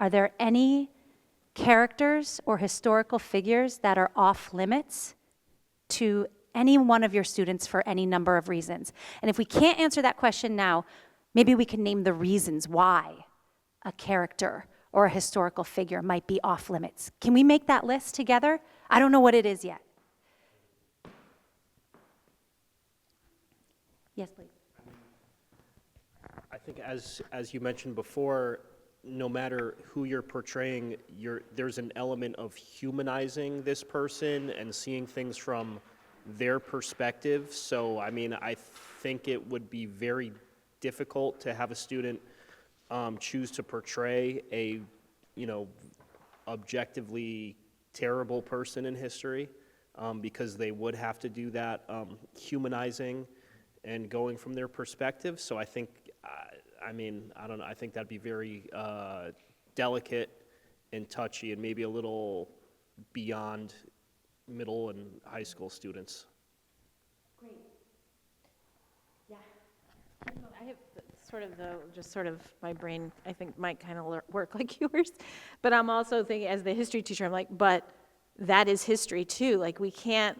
Are there any characters or historical figures that are off limits to any one of your students for any number of reasons? And if we can't answer that question now, maybe we can name the reasons why a character or a historical figure might be off limits. Can we make that list together? I don't know what it is yet. Yes, please. I think as you mentioned before, no matter who you're portraying, there's an element of humanizing this person and seeing things from their perspective. So, I mean, I think it would be very difficult to have a student choose to portray a, objectively terrible person in history, because they would have to do that humanizing and going from their perspective. So I think, I don't know, I think that'd be very delicate and touchy and maybe a little beyond middle and high school students. Great. Yeah. I have my brain, I think, might kind of work like yours. But I'm also thinking, as the history teacher, I'm like, but that is history too. Like, we can't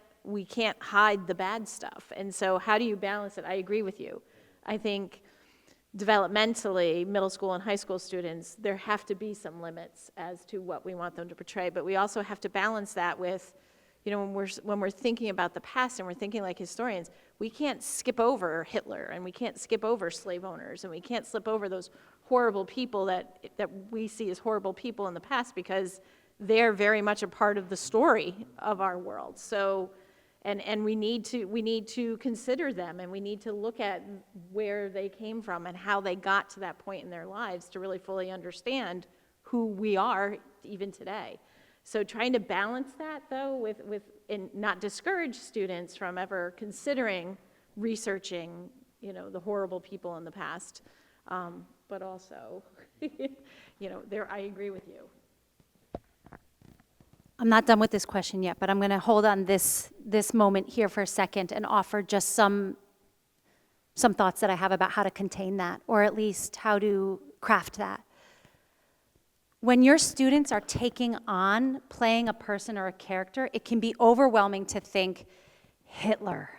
hide the bad stuff. And so how do you balance it? I agree with you. I think developmentally, middle school and high school students, there have to be some limits as to what we want them to portray. But we also have to balance that with, when we're thinking about the past and we're thinking like historians, we can't skip over Hitler, and we can't skip over slave owners, and we can't slip over those horrible people that we see as horrible people in the past, because they're very much a part of the story of our world. So, and we need to consider them, and we need to look at where they came from and how they got to that point in their lives to really fully understand who we are even today. So trying to balance that, though, and not discourage students from ever considering researching, the horrible people in the past, but also, I agree with you. I'm not done with this question yet, but I'm going to hold on this moment here for a second and offer just some thoughts that I have about how to contain that, or at least how to craft that. When your students are taking on playing a person or a character, it can be overwhelming to think Hitler,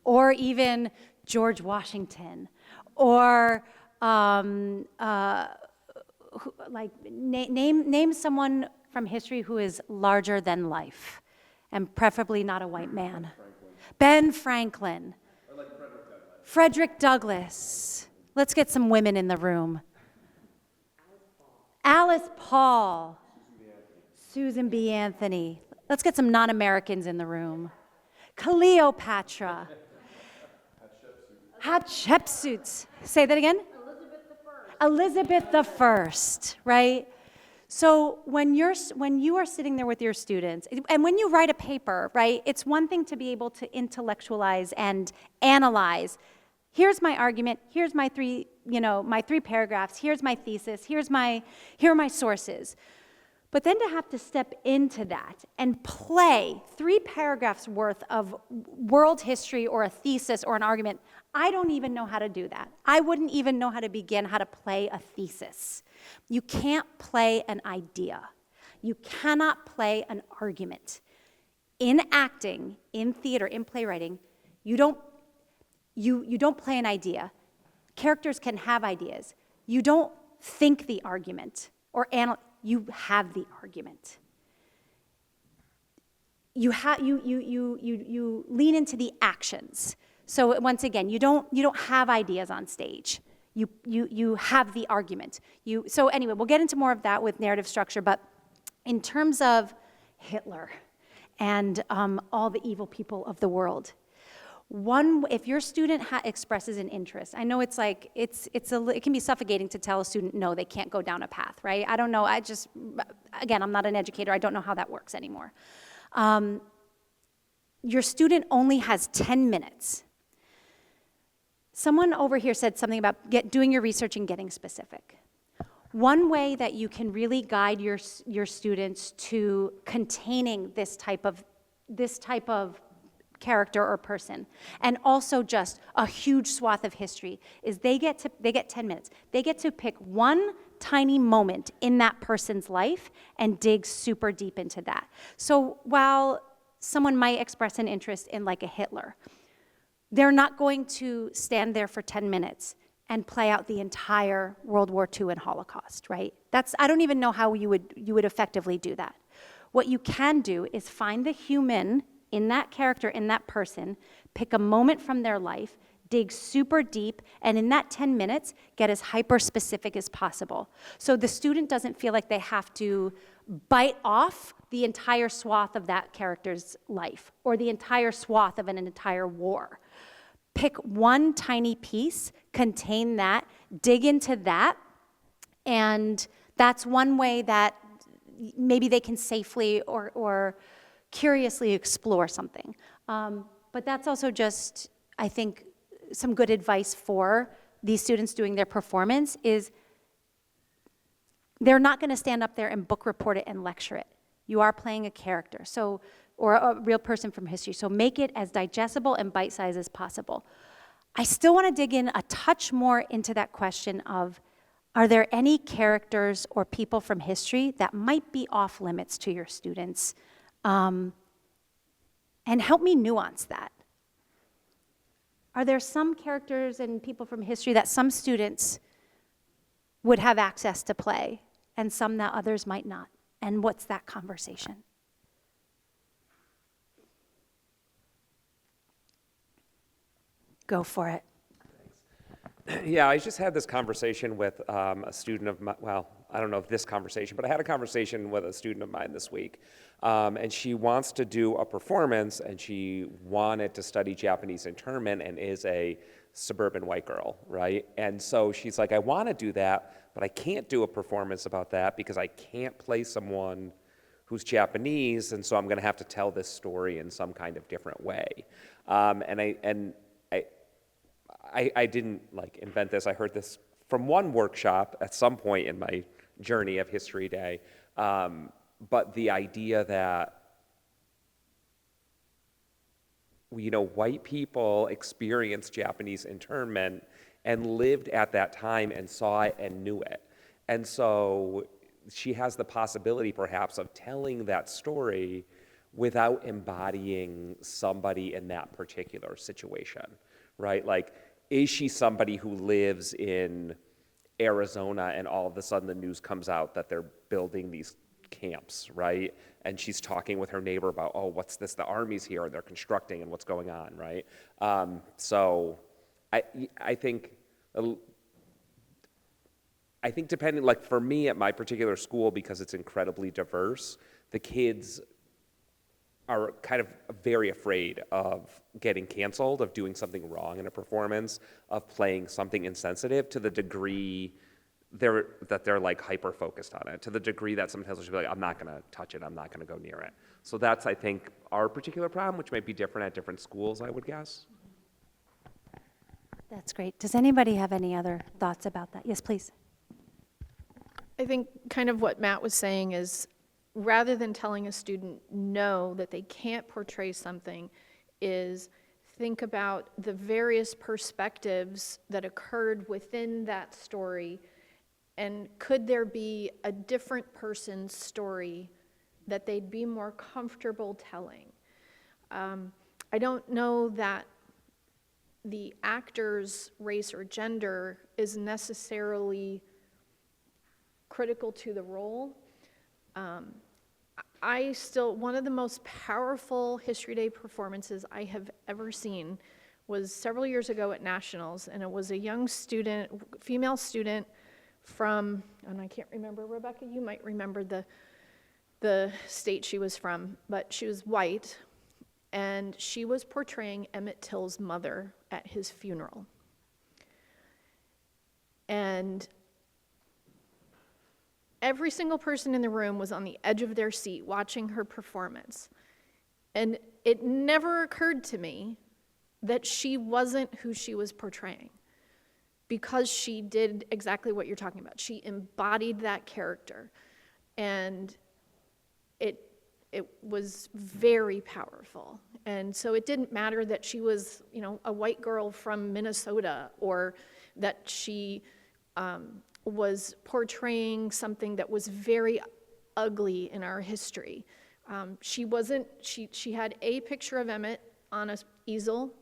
or even George Washington, or name someone from history who is larger than life, and preferably not a white man. Ben Franklin. Or like Frederick Douglass. Let's get some women in the room. Alice Paul. Susan B. Anthony. Let's get some non-Americans in the room. Cleopatra. Hatshepsut. Say that again? Elizabeth the First, right? So when you are sitting there with your students, and when you write a paper, right, it's one thing to be able to intellectualize and analyze. Here's my argument, here's my three paragraphs, here's my thesis, here are my sources. But then to have to step into that and play 3 paragraphs worth of world history or a thesis or an argument, I don't even know how to do that. I wouldn't even know how to begin how to play a thesis. You can't play an idea. You cannot play an argument. In acting, in theater, in playwriting, you don't play an idea. Characters can have ideas. You don't think the argument or you have the argument. You lean into the actions. So once again, you don't have ideas on stage. You have the argument. So anyway, we'll get into more of that with narrative structure, but in terms of Hitler and all the evil people of the world, if your student expresses an interest, I know it's like, it can be suffocating to tell a student, no, they can't go down a path, right? I don't know, again, I'm not an educator, I don't know how that works anymore. Your student only has 10 minutes. Someone over here said something about doing your research and getting specific. One way that you can really guide your students to containing this type of character or person, and also just a huge swath of history, is they get 10 minutes. They get to pick one tiny moment in that person's life and dig super deep into that. So while someone might express an interest in like a Hitler, they're not going to stand there for 10 minutes and play out the entire World War II and Holocaust, right? I don't even know how you would effectively do that. What you can do is find the human in that character, in that person, pick a moment from their life, dig super deep, and in that 10 minutes, get as hyper-specific as possible. So the student doesn't feel like they have to bite off the entire swath of that character's life, or the entire swath of an entire war. Pick one tiny piece, contain that, dig into that, and that's one way that maybe they can safely or curiously explore something. But that's also just, I think, some good advice for these students doing their performance is they're not going to stand up there and book report it and lecture it. You are playing a character, or a real person from history, so make it as digestible and bite-sized as possible. I still want to dig in a touch more into that question of, are there any characters or people from history that might be off limits to your students? And help me nuance that. Are there some characters and people from history that some students would have access to play and some that others might not? And what's that conversation? Go for it. Yeah, I just had this conversation with a student of mine. Well, I don't know if this conversation, but I had a conversation with a student of mine this week. And she wants to do a performance, and she wanted to study Japanese internment and is a suburban white girl, right? And so she's like, I want to do that, but I can't do a performance about that because I can't play someone who's Japanese, and so I'm going to have to tell this story in some kind of different way. I didn't invent this. I heard this from one workshop at some point in my journey of History Day. But the idea that, white people experienced Japanese internment and lived at that time and saw it and knew it. And so she has the possibility perhaps of telling that story without embodying somebody in that particular situation, right? Like, is she somebody who lives in Arizona and all of a sudden the news comes out that they're building these camps, right? And she's talking with her neighbor about, oh, what's this? The army's here and they're constructing and what's going on, right? So I think I think depending, like for me at my particular school, because it's incredibly diverse, the kids are kind of very afraid of getting canceled, of doing something wrong in a performance, of playing something insensitive to the degree they're like hyper focused on it, to the degree that sometimes they'll just be like, I'm not gonna touch it, I'm not gonna go near it. So that's, I think, our particular problem, which might be different at different schools, I would guess. That's great. Does anybody have any other thoughts about that? Yes, please. I think kind of what Matt was saying is, rather than telling a student no, that they can't portray something, is think about the various perspectives that occurred within that story, and could there be a different person's story that they'd be more comfortable telling. I don't know that the actor's race or gender is necessarily critical to the role. One of the most powerful History Day performances I have ever seen was several years ago at Nationals, and it was a young student, female student from, and I can't remember, Rebecca, you might remember the state she was from, but she was white, and she was portraying Emmett Till's mother at his funeral. And every single person in the room was on the edge of their seat watching her performance. And it never occurred to me that she wasn't who she was portraying, because she did exactly what you're talking about. She embodied that character. And it was very powerful. And so it didn't matter that she was, a white girl from Minnesota, or that she was portraying something that was very ugly in our history. She had a picture of Emmett on an easel,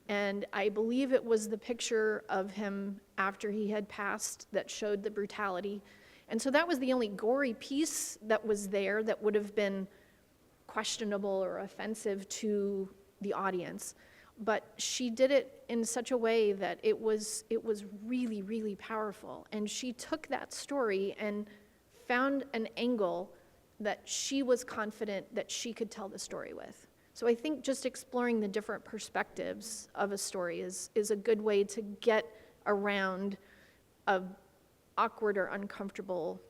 and I believe it was the picture of him after he had passed that showed the brutality. And so that was the only gory piece that was there that would have been questionable or offensive to the audience. But she did it in such a way that it was really, really powerful. And she took that story and found an angle that she was confident that she could tell the story with. So I think just exploring the different perspectives of a story is a good way to get around a awkward or uncomfortable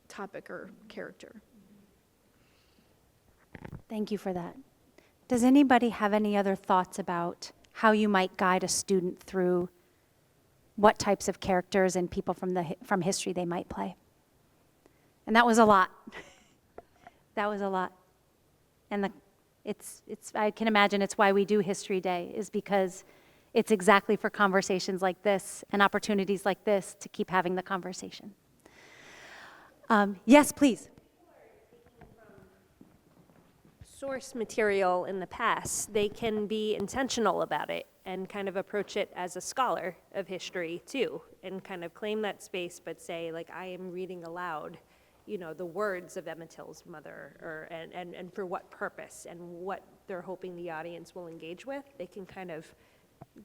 topic or character. Thank you for that. Does anybody have any other thoughts about how you might guide a student through what types of characters and people from history they might play? And that was a lot. That was a lot. And I can imagine it's why we do History Day, is because it's exactly for conversations like this and opportunities like this to keep having the conversation. Yes, please. Source material in the past, they can be intentional about it and kind of approach it as a scholar of history too, and kind of claim that space, but say, like, I am reading aloud, the words of Emmett Till's mother, and for what purpose and what they're hoping the audience will engage with. They can kind of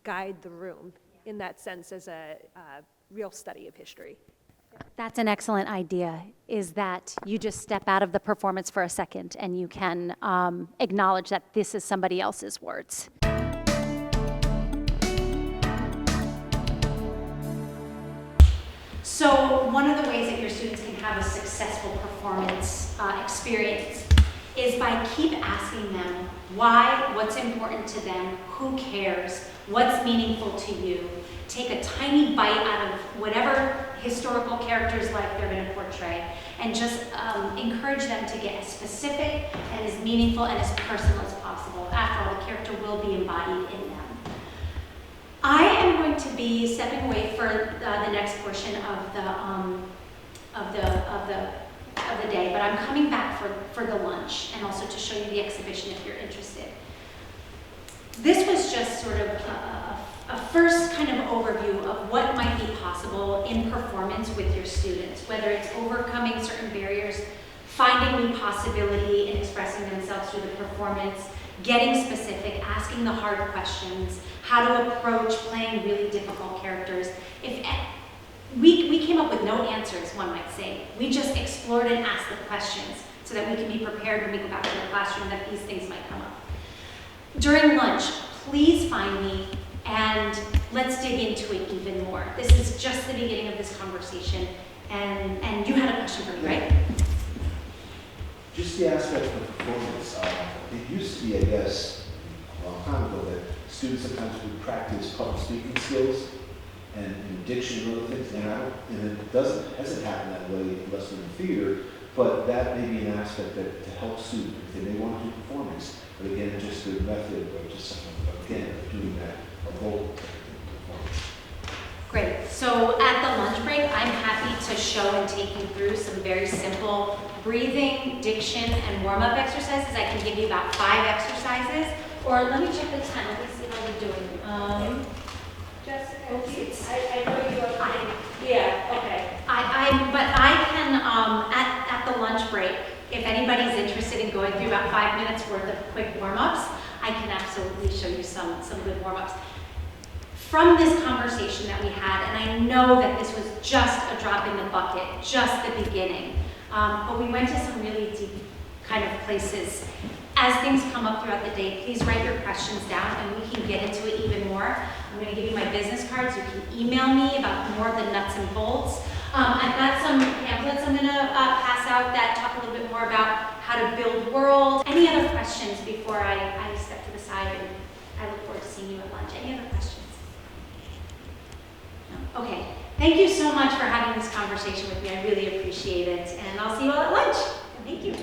guide the room in that sense as a real study of history. That's an excellent idea, is that you just step out of the performance for a second and you can acknowledge that this is somebody else's words. So one of the ways that your students can have a successful performance experience is by keep asking them why, what's important to them, who cares, what's meaningful to you. Take a tiny bite out of whatever historical characters like they're going to portray, and just encourage them to get as specific and as meaningful and as personal as possible. After all, the character will be embodied in them. I am going to be stepping away for the next portion of the day, but I'm coming back for the lunch and also to show you the exhibition if you're interested. This was just sort of a first kind of overview of what might be possible in performance with your students, whether it's overcoming certain barriers, finding new possibility in expressing themselves through the performance, getting specific, asking the hard questions, how to approach playing really difficult characters. If we came up with no answers, one might say. We just explored and asked the questions so that we can be prepared when we go back to the classroom that these things might come up. During lunch, please find me and let's dig into it even more. This is just the beginning of this conversation, and you had a question for me, right? Just the aspect of performance. It used to be, I guess, a long time ago, that students sometimes would practice public speaking skills and diction and other things, and it hasn't happened that way unless they're in theater, but that may be an aspect that to help students if they may want to do performance, but again, just the method of just again doing that, a role performance. Great. So at the lunch break, I'm happy to show and take you through some very simple breathing, diction, and warm-up exercises. I can give you about 5 exercises. Or let me check the time. Let me see how we're doing. Jessica, I know you are fine. Yeah, okay. But I can, at the lunch break, if anybody's interested in going through about 5 minutes worth of quick warm-ups, I can absolutely show you some good warm-ups. From this conversation that we had, and I know that this was just a drop in the bucket, just the beginning, but we went to some really deep kind of places. As things come up throughout the day, please write your questions down and we can get into it even more. I'm going to give you my business cards. You can email me about more of the nuts and bolts. I've got some pamphlets I'm going to pass out that talk a little bit more about how to build world. Any other questions before I step to the side, and I look forward to seeing you at lunch. Any other questions? No? Okay. Thank you so much for having this conversation with me. I really appreciate it. And I'll see you all at lunch. Thank you.